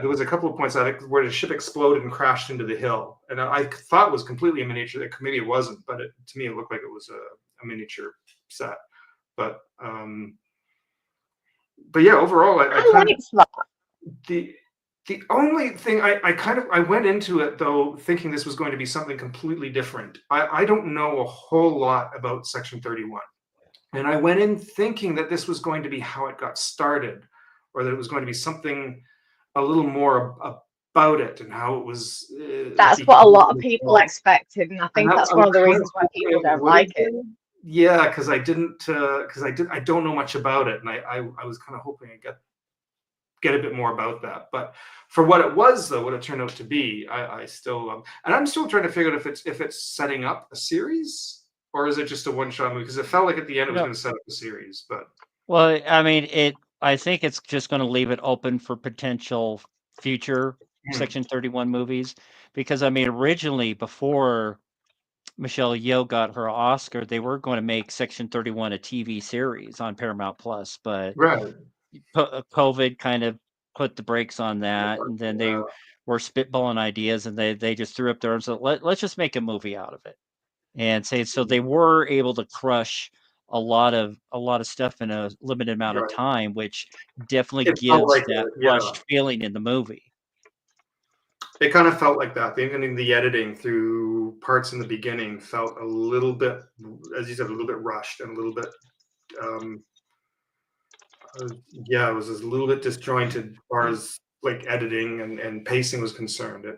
there was a couple of points where the ship exploded and crashed into the hill, and I thought it was completely a miniature. Maybe it wasn't, but to me it looked like it was a miniature set. But yeah, overall I liked that. The only thing I went into it though thinking this was going to be something completely different. I don't know a whole lot about Section 31, and I went in thinking that this was going to be how it got started, or that it was going to be something a little more about it and how it was. That's what a lot of people expected, and I think that's one of the reasons why people don't like it. Yeah, because I don't know much about it, and I was kind of hoping I'd get a bit more about that. But for what it was, though, what it turned out to be, I still and I'm still trying to figure out if it's setting up a series or is it just a one-shot movie, because it felt like at the end it was going to set up a series. But well, I mean, I think it's just going to leave it open for potential future Section 31 movies, because I mean, originally before Michelle Yeoh got her Oscar, they were going to make Section 31 a TV series on Paramount Plus, but right. COVID kind of put the brakes on that, and then they were spitballing ideas, and they just threw up their arms. So let's just make a movie out of it, and say so. They were able to crush a lot of stuff in a limited amount of time, which definitely gives that rushed feeling in the movie. It kind of felt like that. The editing through parts in the beginning felt a little bit, as you said, a little bit rushed and a little bit. It was a little bit disjointed as far as editing and pacing was concerned. I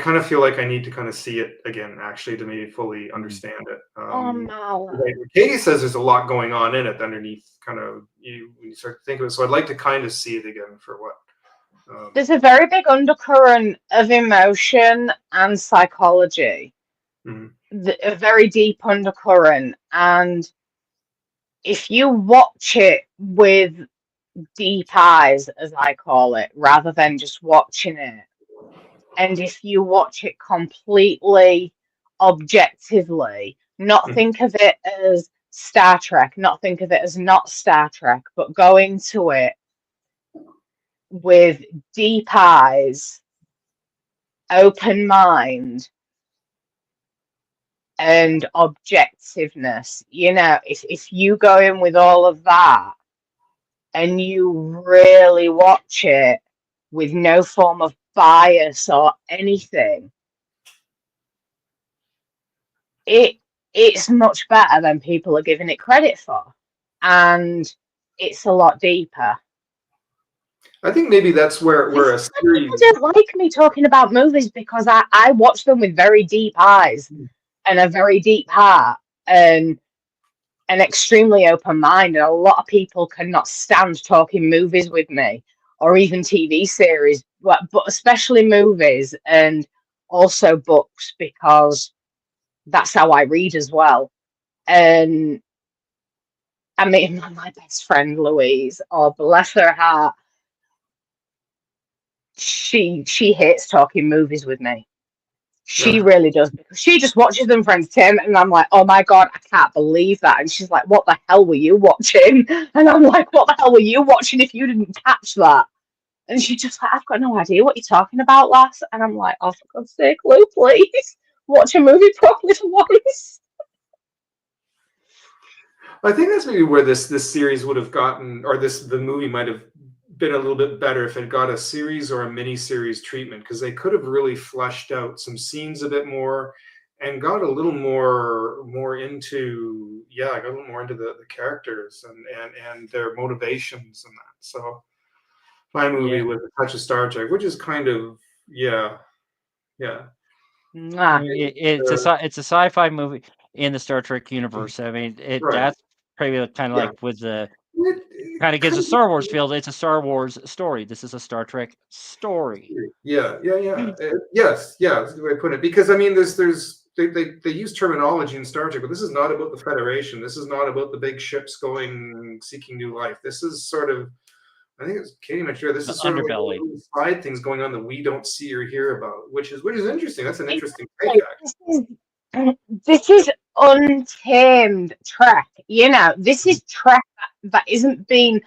kind of feel like I need to kind of see it again, actually, to maybe fully understand it. No. Katie says there's a lot going on in it underneath, kind of when you start to think of it. So I'd like to kind of see it again for what. There's a very big undercurrent of emotion and psychology. A very deep undercurrent, and if you watch it with deep eyes, as I call it, rather than just watching it, and if you watch it completely objectively, not think of it as Star Trek, not think of it as not Star Trek, but go into it with deep eyes, open mind, and objectiveness. If you go in with all of that and you really watch it with no form of bias or anything, it's much better than people are giving it credit for, and it's a lot deeper. I think maybe that's where a series. People don't like me talking about movies because I watch them with very deep eyes and a very deep heart and an extremely open mind. And a lot of people cannot stand talking movies with me or even TV series, but especially movies and also books, because that's how I read as well. And I mean, my best friend Louise, oh bless her heart, she hates talking movies with me. She really does, because she just watches them for entertainment, and I'm like, oh my god, I can't believe that. And she's like, what the hell were you watching? And I'm like, what the hell were you watching if you didn't catch that? And she's just like, I've got no idea what you're talking about, lass. And I'm like, oh, for God's sake, Lou, please watch a movie properly for once. I think that's maybe where this series would have gotten, or the movie might have been a little bit better if it got a series or a mini series treatment, because they could have really fleshed out some scenes a bit more and got a little more into the characters and their motivations and that. So my movie with a touch of Star Trek, which is kind of I mean, it's a sci-fi movie in the Star Trek universe. I mean, that's probably kind of like with the kind of gives a Star Wars feel. It's a Star Wars story. This is a Star Trek story. Yes, that's the way I put it. Because I mean, they use terminology in Star Trek, but this is not about the Federation. This is not about the big ships going seeking new life. This is sort of, I think it's Katie mentioned, this is sort of like side things going on that we don't see or hear about, which is interesting. That's an interesting take. This is untamed Trek. You know, this is Trek that isn't being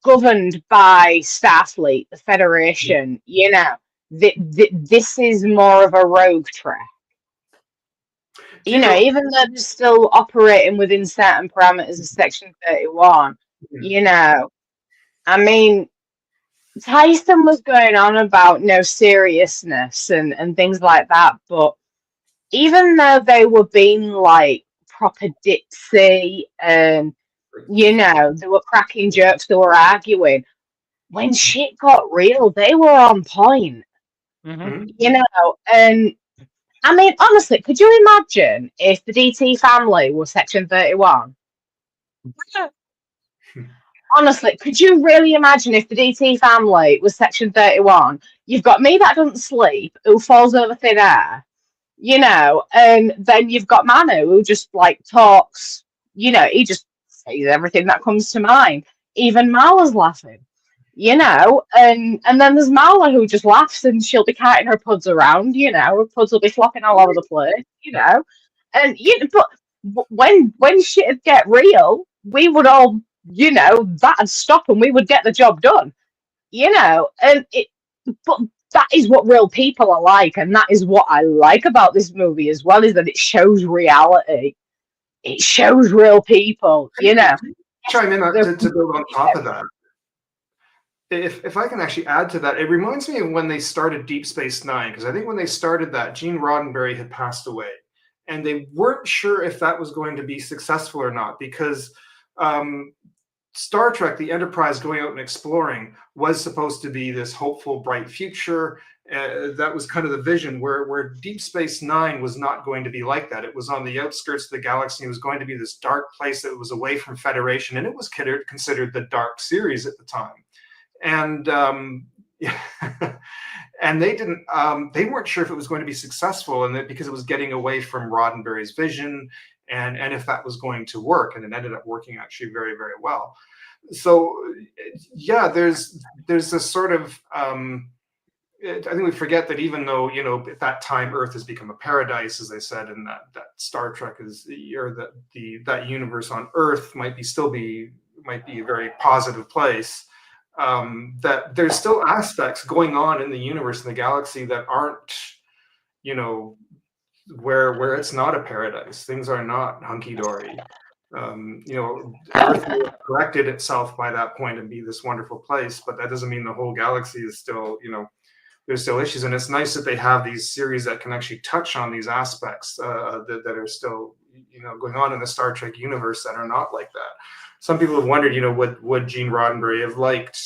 governed by Starfleet, the Federation. You know, this is more of a rogue Trek. You know, even though they're still operating within certain parameters of Section 31, you know, I mean, Tyson was going on about no seriousness and things like that, but even though they were being like proper ditzy and, you know, they were cracking jokes, they were arguing, when shit got real, they were on point. You know, and I mean, honestly, could you imagine if the DT family was Section 31? Honestly, could you really imagine if the DT family was Section 31? You've got me that doesn't sleep, who falls over thin air, you know, and then you've got Manu who just like talks, you know, he just says everything that comes to mind. Even Marla's laughing, you know, and then there's Marla who just laughs and she'll be carting her puds around, you know, her puds will be flopping all over the place, you know, and you know, but when shit would get real, we would all, you know, that'd stop and we would get the job done, you know, but that is what real people are like, and that is what I like about this movie as well, is that it shows reality. It shows real people, you know. Chime in to build on top of that. If I can actually add to that, it reminds me of when they started Deep Space Nine, because I think when they started that, Gene Roddenberry had passed away, and they weren't sure if that was going to be successful or not, because Star Trek, the Enterprise going out and exploring, was supposed to be this hopeful, bright future. That was kind of the vision, where Deep Space Nine was not going to be like that. It was on the outskirts of the galaxy. It was going to be this dark place that was away from Federation, and it was considered the dark series at the time. And and they weren't sure if it was going to be successful, and because it was getting away from Roddenberry's vision, and if that was going to work, and it ended up working actually very, very well. So yeah, there's this sort of I think we forget that even though, you know, at that time Earth has become a paradise, as I said, and that Star Trek is, or that universe on Earth might be a very positive place. That there's still aspects going on in the universe and the galaxy that aren't, you know, where it's not a paradise. Things are not hunky-dory. You know, Earth corrected itself by that point and be this wonderful place, but that doesn't mean the whole galaxy is still, you know, there's still issues, and it's nice that they have these series that can actually touch on these aspects that are still going on in the Star Trek universe that are not like that. Some people have wondered, would Gene Roddenberry have liked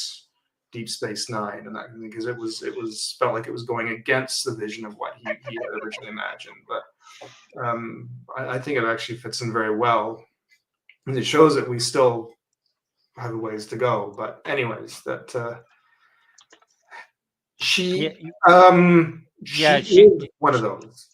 Deep Space Nine and that, because it was felt like it was going against the vision of what he had originally imagined. But I think it actually fits in very well, and it shows that we still have a ways to go. But anyways, that she is one of those.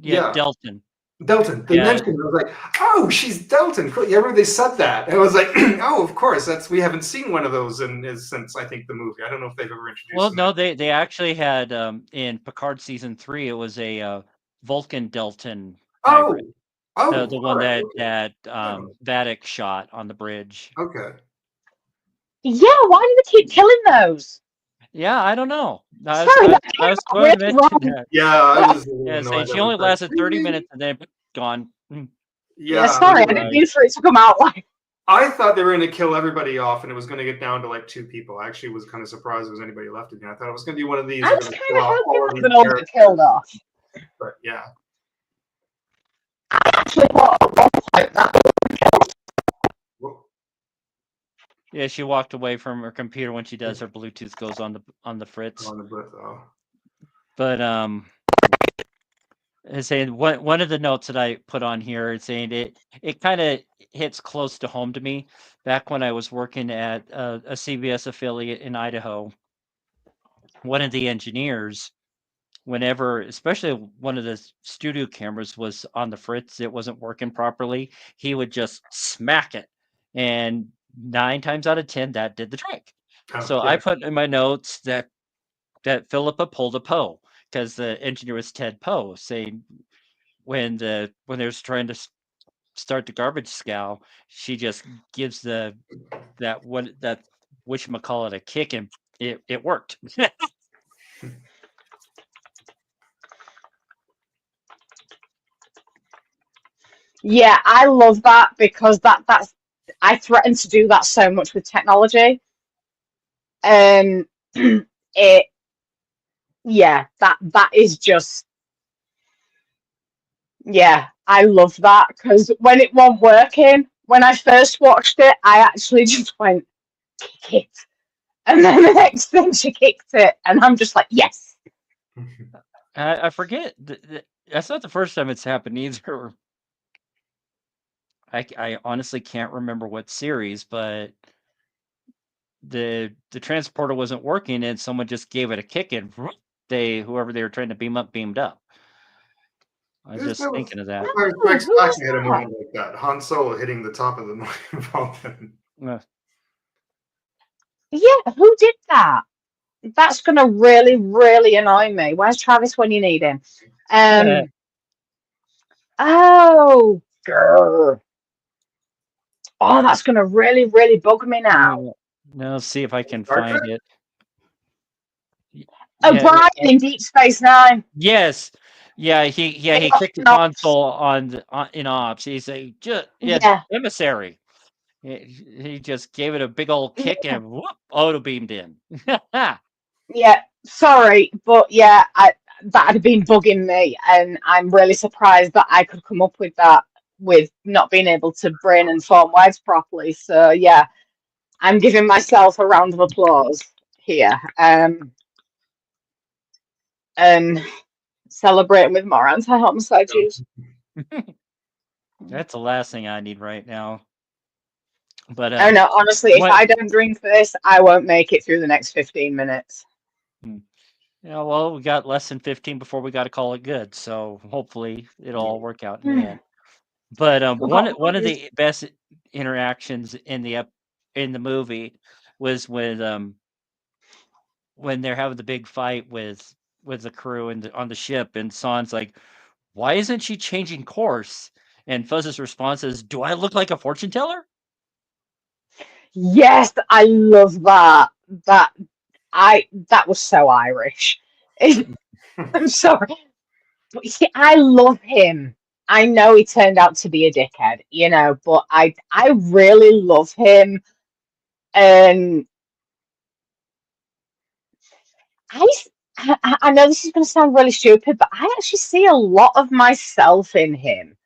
Yeah, Delton. They mentioned it. I was like, oh, she's Delton. Cool. Yeah, I remember they said that. And I was like, oh, of course. We haven't seen one of those since I think the movie. I don't know if they've ever introduced. Well, no, they actually had in Picard season 3. It was a Vulcan Delton hybrid. The one that Vatic shot on the bridge. Okay. Yeah, why do they keep killing those? Yeah, I don't know. I was going to mention that. Yeah, she only lasted 30 minutes and then gone. Yeah, sorry, I didn't mean for it to come out like. I thought they were going to kill everybody off, and it was going to get down to like 2 people. I actually was kind of surprised there was anybody left again. I thought it was going to be one of these. I was kind of hoping that all get killed off. But yeah. I actually thought Yeah, she walked away from her computer when she does her Bluetooth goes on the fritz. On the Brit, But saying one of the notes that I put on here is saying it kind of hits close to home to me. Back when I was working at a CBS affiliate in Idaho, one of the engineers, whenever, especially one of the studio cameras was on the fritz, it wasn't working properly, he would just smack it, and 9 times out of 10 that did the trick. So I put in my notes that Philippa pulled a Poe, because the engineer was Ted Poe, saying when they was trying to start the garbage scow, she just gives that whatchamacallit a kick, and it worked. Yeah, I love that, because that's I threaten to do that so much with technology. That is just, yeah, I love that, because when it wasn't working, when I first watched it, I actually just went, kick it. And then the next thing she kicked it, and I'm just like, yes. I forget. That's not the first time it's happened either. I honestly can't remember what series, but the transporter wasn't working, and someone just gave it a kick, and whoever they were trying to beam up beamed up. I was just thinking of that. I expected a moment like that. Han Solo hitting the top of the Vulcan. Yeah, who did that? That's gonna really, really annoy me. Where's Travis when you need him? Oh, grr. Oh, that's gonna really, really bug me now. No, see if I can find it. Brian in Deep Space Nine. Yes. Yeah, he kicked the console in ops. He's a emissary. He just gave it a big old kick and whoop, auto beamed in. Yeah, sorry, but yeah, that had been bugging me, and I'm really surprised that I could come up with that with not being able to brain and form words properly. So yeah, I'm giving myself a round of applause here. And celebrating with more anti-homicide use. That's the last thing I need right now. But oh no, honestly, if I don't drink this, I won't make it through the next 15 minutes. Yeah, well, we got less than 15 before we got to call it good, so hopefully it'll all work out in the end. But one of the best interactions in the movie was when they're having the big fight with the crew and on the ship, and San's like, "Why isn't she changing course?" And Fuzz's response is, "Do I look like a fortune teller?" Yes, I love that. That was so Irish. I'm sorry. But see, I love him. I know he turned out to be a dickhead, but I really love him. And I I know this is going to sound really stupid, but I actually see a lot of myself in him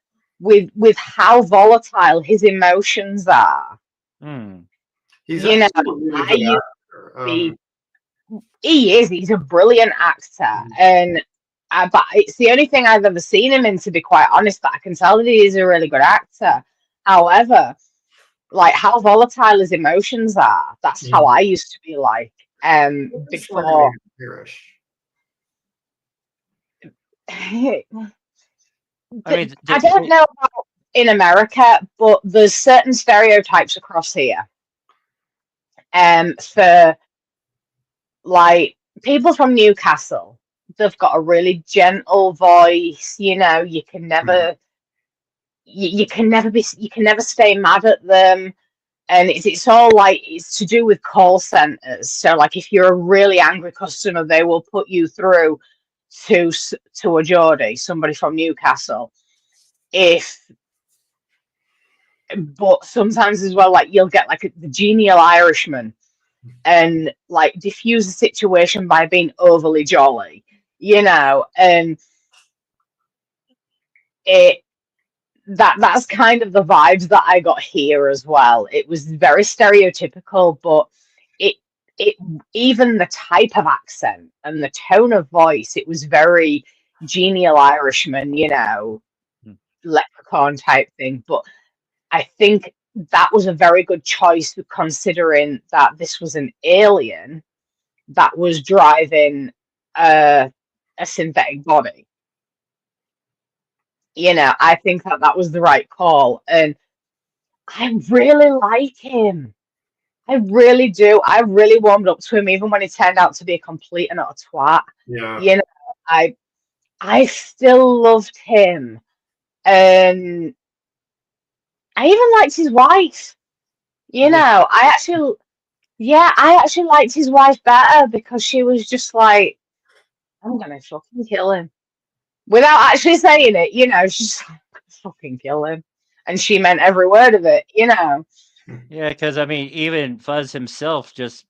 with how volatile his emotions are. Hmm. He's You know, actually a really I good used actor. to be, he's a brilliant actor. And but it's the only thing I've ever seen him in, to be quite honest, that I can tell that he is a really good actor. However, like how volatile his emotions are, that's how I used to be like before. Irish. I mean, I don't know about in America, but there's certain stereotypes across here. For like people from Newcastle, they've got a really gentle voice. You know, you can never, you can never stay mad at them. And it's all like, it's to do with call centers. So like if you're a really angry customer, they will put you through to a Geordie, somebody from Newcastle. But sometimes as well, like you'll get like the genial Irishman and like diffuse the situation by being overly jolly, you know, and that's kind of the vibes that I got here as well. It was very stereotypical, but it it even the type of accent and the tone of voice, it was very genial Irishman, you know, leprechaun type thing. But I think that was a very good choice, considering that this was an alien that was driving a synthetic body. You know, I think that was the right call, and I really like him. I really do. I really warmed up to him, even when he turned out to be a complete and utter twat. Yeah. You know, I still loved him, and I even liked his wife. You know, I actually liked his wife better, because she was just like, I'm gonna fucking kill him. Without actually saying it, you know, she's just like, fucking kill him. And she meant every word of it, you know. yeah, because I mean, even Fuzz himself just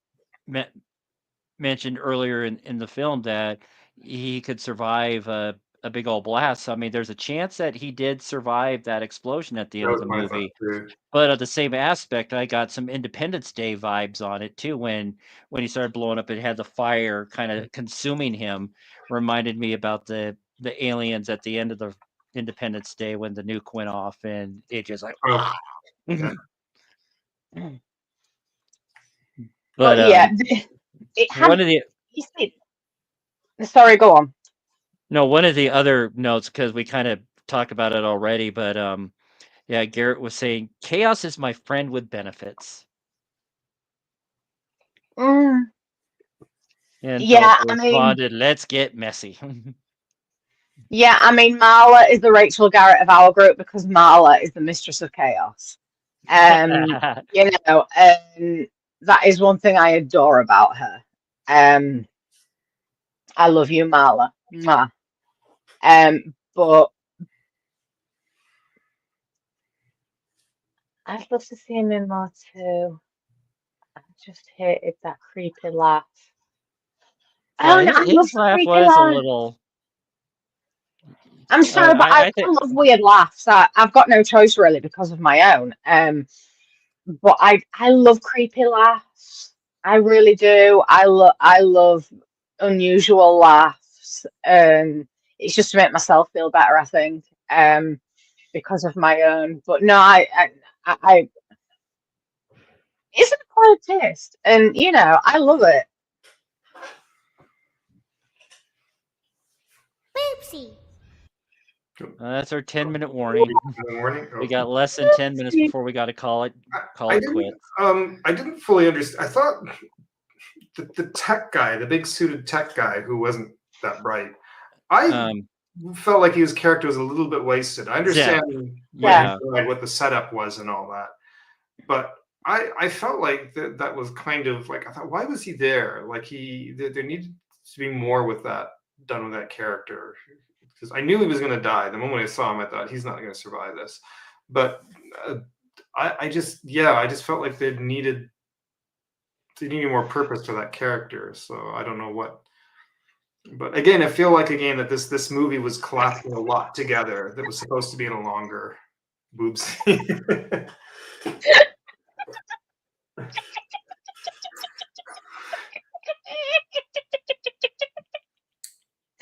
mentioned earlier in the film that he could survive a big old blast. So, I mean, there's a chance that he did survive that explosion at the That end of was the my thought movie. too. But at the same aspect, I got some Independence Day vibes on it too. When he started blowing up, it had the fire kind of consuming him. Reminded me about the aliens at the end of the Independence Day when the nuke went off, and it just like. Oh, yeah. But yeah, it one had. of the Sorry, go on. no, one of the other notes, because we kind of talked about it already, but yeah, Garrett was saying chaos is my friend with benefits. Mm, And yeah, Philippa I mean, responded, let's get messy. yeah, I mean, Marla is the Rachel Garrett of our group, because Marla is the mistress of chaos. You know, and that is one thing I adore about her. I love you, Marla. Mwah. But I'd love to see him in more too. I just hated that creepy laugh. Yeah, Oh no, I love his the laugh creepy was a laugh. little. I'm sorry, but I I think. love weird laughs. I've got no choice really, because of my own. But I love creepy laughs. I really do. I love unusual laughs. It's just to make myself feel better, I think. Because of my own. But no, I it's an acquired taste, and you know, I love it. Boopsie. That's our 10-minute warning. Warning. We Okay. got less than 10 minutes before we got to call it I quits. didn't fully understand. I thought the tech guy, the big suited tech guy who wasn't that bright, I felt like his character was a little bit wasted. I understand Yeah. what the setup was and all that, but I felt like that was kind of like, I thought, why was he there? Like there needed to be more with that done with that character, because I knew he was going to die. The moment I saw him, I thought he's not going to survive this. But I just felt like they needed more purpose to that character. So I don't know what But again, I feel like that this movie was collapsing a lot together that was supposed to be in a longer boob scene.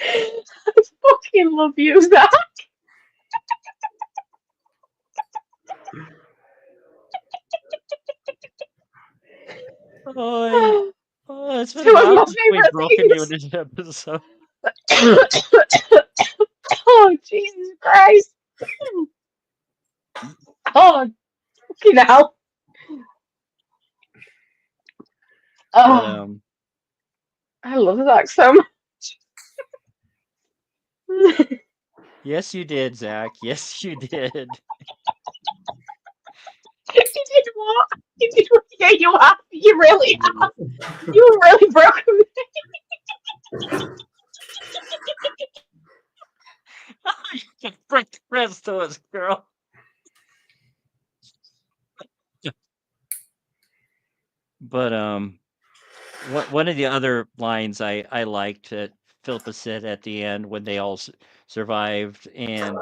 I fucking love you, Zach. Oh, it's been Two of my we've favorite broken you in things. this episode. Oh, Jesus Christ. Oh, fucking hell. But Oh, I love that so much. yes, you did, Zach. Yes, you did. You did what? You did what? Yeah, you have. You really have. You really broke me. You can break the rest to us, girl. But one of the other lines I liked that Philippa said at the end when they all survived and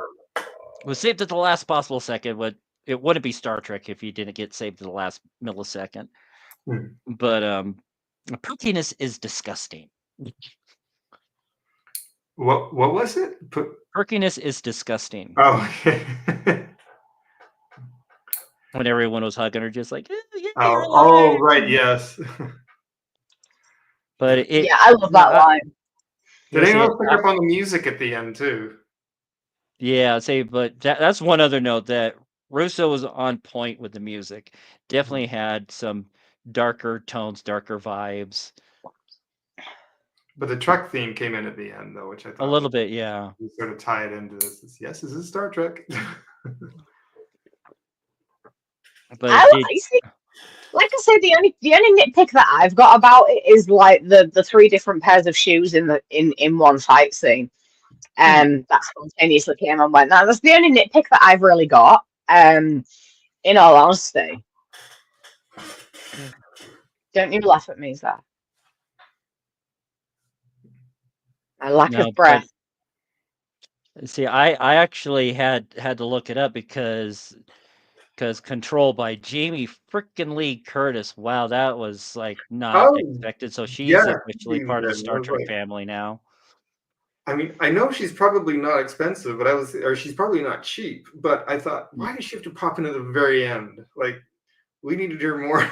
was saved at the last possible second. It wouldn't be Star Trek if you didn't get saved at the last millisecond. But perkiness is disgusting. What was it? Perkiness is disgusting. Oh. When everyone was hugging her, just like, oh, right, yes. But yeah, I love that line. Did anyone pick up on the music at the end too? Yeah, but that's one other note that Russo was on point with the music. Definitely had some darker tones, darker vibes. But the truck theme came in at the end, though, which I thought a little bit, yeah. You sort of tie it into this. Yes, this is Star Trek. But like I said, the only nitpick that I've got about it is like the three different pairs of shoes in one fight scene. That spontaneously came and went. That's the only nitpick that I've really got. In all honesty. Don't you laugh at me, Zach. My lack of breath. See, I actually had to look it up because Control by Jamie frickin' Lee Curtis. Wow, that was like not expected. So she's officially part of the Star Trek family now. I mean, I know she's probably not expensive, or she's probably not cheap. But I thought, why does she have to pop in at the very end? Like, we need to hear more.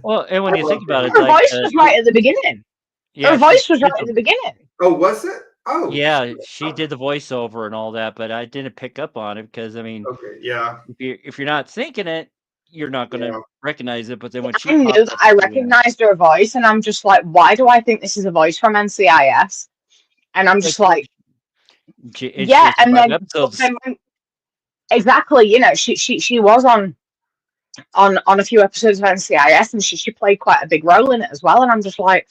Well, and when you think about it, her voice was right at the beginning. Yeah, her voice was right at the beginning. Oh, was it? Oh, yeah, she did the voiceover and all that, but I didn't pick up on it because I mean, okay, yeah, if you're not thinking it, you're not going to recognize it. But then when she I knew that I recognized her voice, and I'm just like, why do I think this is a voice from NCIS? And I'm just like, yeah, and then exactly, you know, she was on a few episodes of NCIS, and she played quite a big role in it as well. And I'm just like,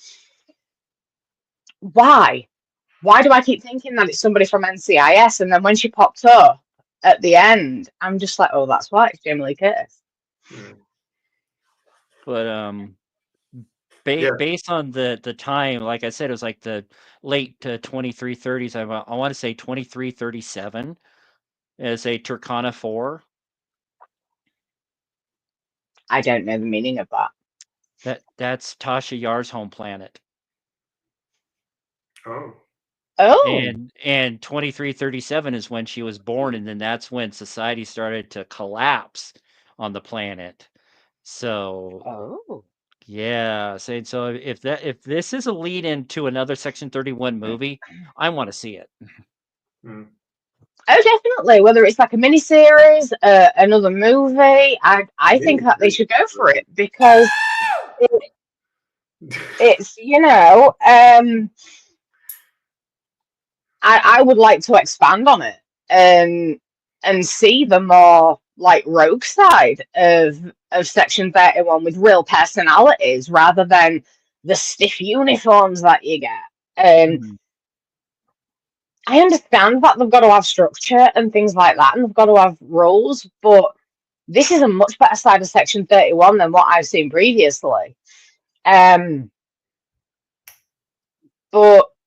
why do I keep thinking that it's somebody from NCIS? And then when she popped up at the end, I'm just like, oh, that's why it's Jamie Lee Curtis. But based on the time, like I said, it was like the late 2330s. I want to say 2337 as a Turkana 4. I don't know the meaning of that. That's Tasha Yar's home planet. Oh. And 2337 is when she was born, and then that's when society started to collapse on the planet. So yeah, so if this is a lead into another Section 31 movie, I want to see it. Oh, definitely. Whether it's like a miniseries, another movie, I think that they should go for it because it's, you know, I would like to expand on it and see the more like rogue side of Section 31 with real personalities rather than the stiff uniforms that you get. I understand that they've got to have structure and things like that, and they've got to have rules, but this is a much better side of Section 31 than what I've seen previously. But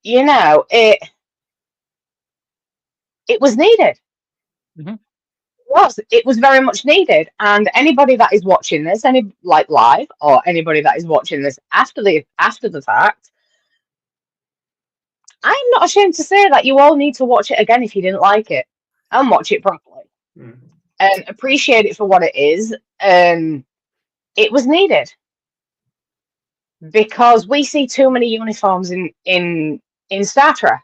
you know, it was needed. It was very much needed. And anybody that is watching this, live, or anybody that is watching this after the fact, I'm not ashamed to say that you all need to watch it again if you didn't like it, and watch it properly and appreciate it for what it is. It was needed because we see too many uniforms in Star Trek.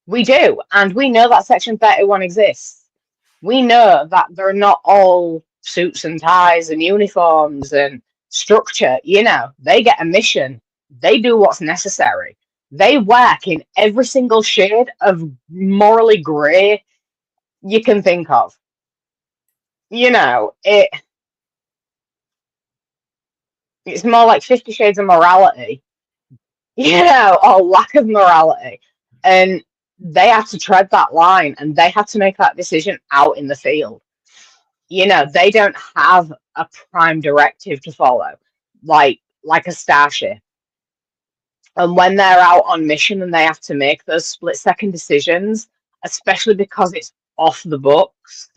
We do, and we know that Section 31 exists. We know that they're not all suits and ties and uniforms and structure. You know, they get a mission. They do what's necessary. They work in every single shade of morally grey you can think of. You know, it's more like 50 Shades of Morality, you know, or lack of morality. And they have to tread that line, and they have to make that decision out in the field. You know, they don't have a prime directive to follow, like a starship. And when they're out on mission and they have to make those split-second decisions, especially because it's off the books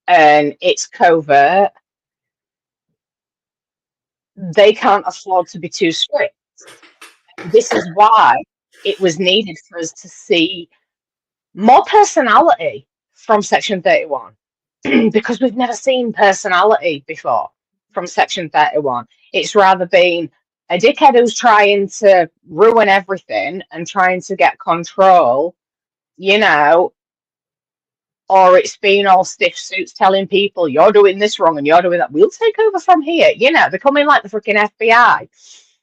and it's covert, they can't afford to be too strict. This is why it was needed for us to see more personality from Section 31. Because we've never seen personality before from Section 31. It's rather been a dickhead who's trying to ruin everything and trying to get control, you know, or it's been all stiff suits telling people you're doing this wrong and you're doing that. We'll take over from here. You know, they're coming like the freaking FBI.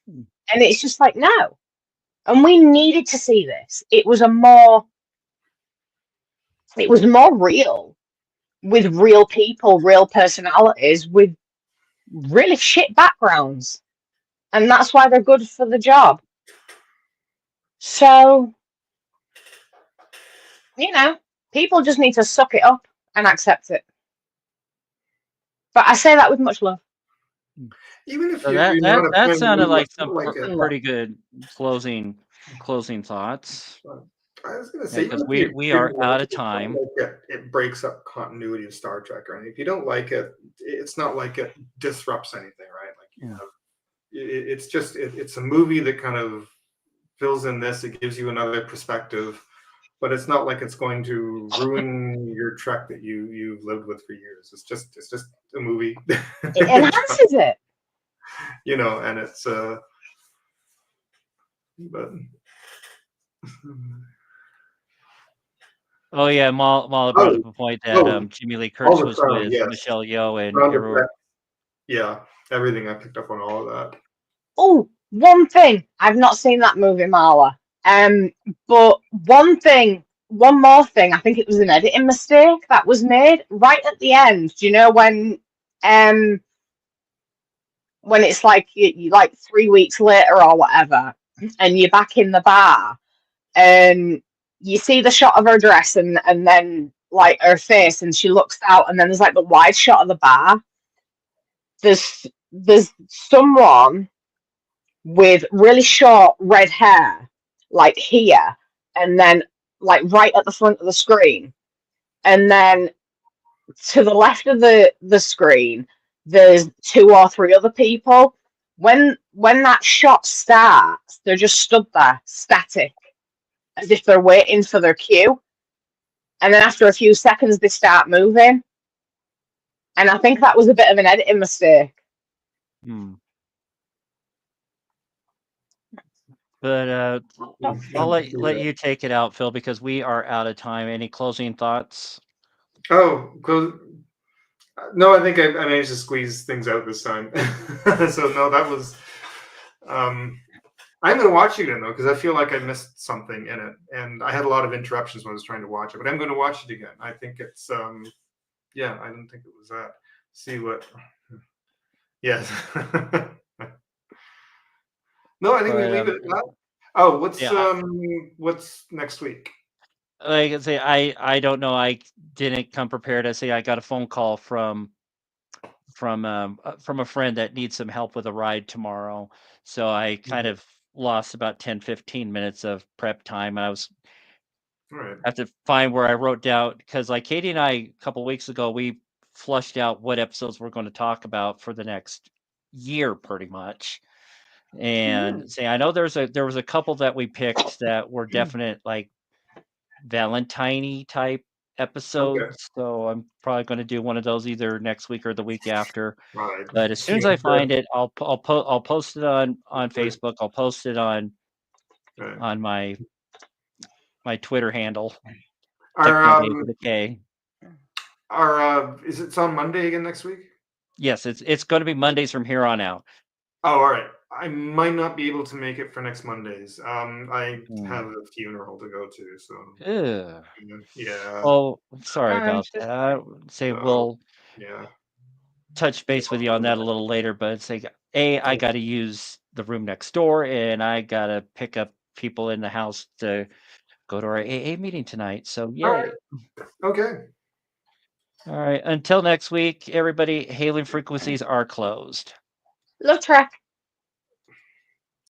And it's just like, no. And we needed to see this. It was more real, with real people, real personalities, with really shit backgrounds. And that's why they're good for the job. So, you know, people just need to suck it up and accept it. But I say that with much love. Even if So you're that not a fan of sounded the like movie, some like it. pretty good closing thoughts. I was going to say, Because even if you we are didn't out like of it, it's not time. like it breaks up continuity of Star Trek or anything. If you don't like it, it's not like it disrupts anything, right? Like you have, it's just it's a movie that kind of fills in this. It gives you another perspective, but it's not like it's going to ruin your Trek that you've lived with for years. It's just a movie. It enhances it. You know, and it's but. Oh yeah, Mal brought up a point that Jimmy Lee Curtis was with Michelle Yeoh and yeah, everything. I picked up on all of that. Oh, one thing. I've not seen that movie, Marla. But one more thing. I think it was an editing mistake that was made right at the end. Do you know when it's like you like 3 weeks later or whatever, and you're back in the bar, and you see the shot of her dress and then like her face, and she looks out, and then there's like the wide shot of the bar. There's someone with really short red hair, like here, and then like right at the front of the screen, and then to the left of the screen there's 2 or 3 other people. When that shot starts, they're just stood there static, as if they're waiting for their cue, and then after a few seconds they start moving, and I think that was a bit of an editing mistake. But I'll let you take it out, Phil, because we are out of time. Any closing thoughts? Oh, no, I think I managed to squeeze things out this time. So no, that was. I'm going to watch it again though, because I feel like I missed something in it, and I had a lot of interruptions when I was trying to watch it. But I'm going to watch it again. I think it's yeah, I didn't think it was that. See what? Yes. No, I think we leave it at that. Oh, what's next week? Like I say, I don't know. I didn't come prepared. I say I got a phone call from a friend that needs some help with a ride tomorrow. So I kind of lost about 10-15 minutes of prep time, and I was All right. have to find where I wrote down, because like Katie and I a couple weeks ago, we flushed out what episodes we're going to talk about for the next year, pretty much. And say, I know there was a couple that we picked that were definite like Valentine type episodes. So I'm probably going to do one of those either next week or the week after. All right. But as soon as I find it, I'll post it on Facebook. I'll post it on Right. my Twitter handle. Are Techno with a K. Is it on Monday again next week? Yes, it's going to be Mondays from here on out. Oh, all right. I might not be able to make it for next Mondays. I have a funeral to go to, so Ugh. yeah. Oh, sorry I'm about just- that. I say So, we'll yeah. touch base with you on that a little later, but it's like, I got to use the room next door, and I got to pick up people in the house to go to our AA meeting tonight. So yay! Okay. All right. Until next week, everybody. Hailing frequencies are closed. Love track.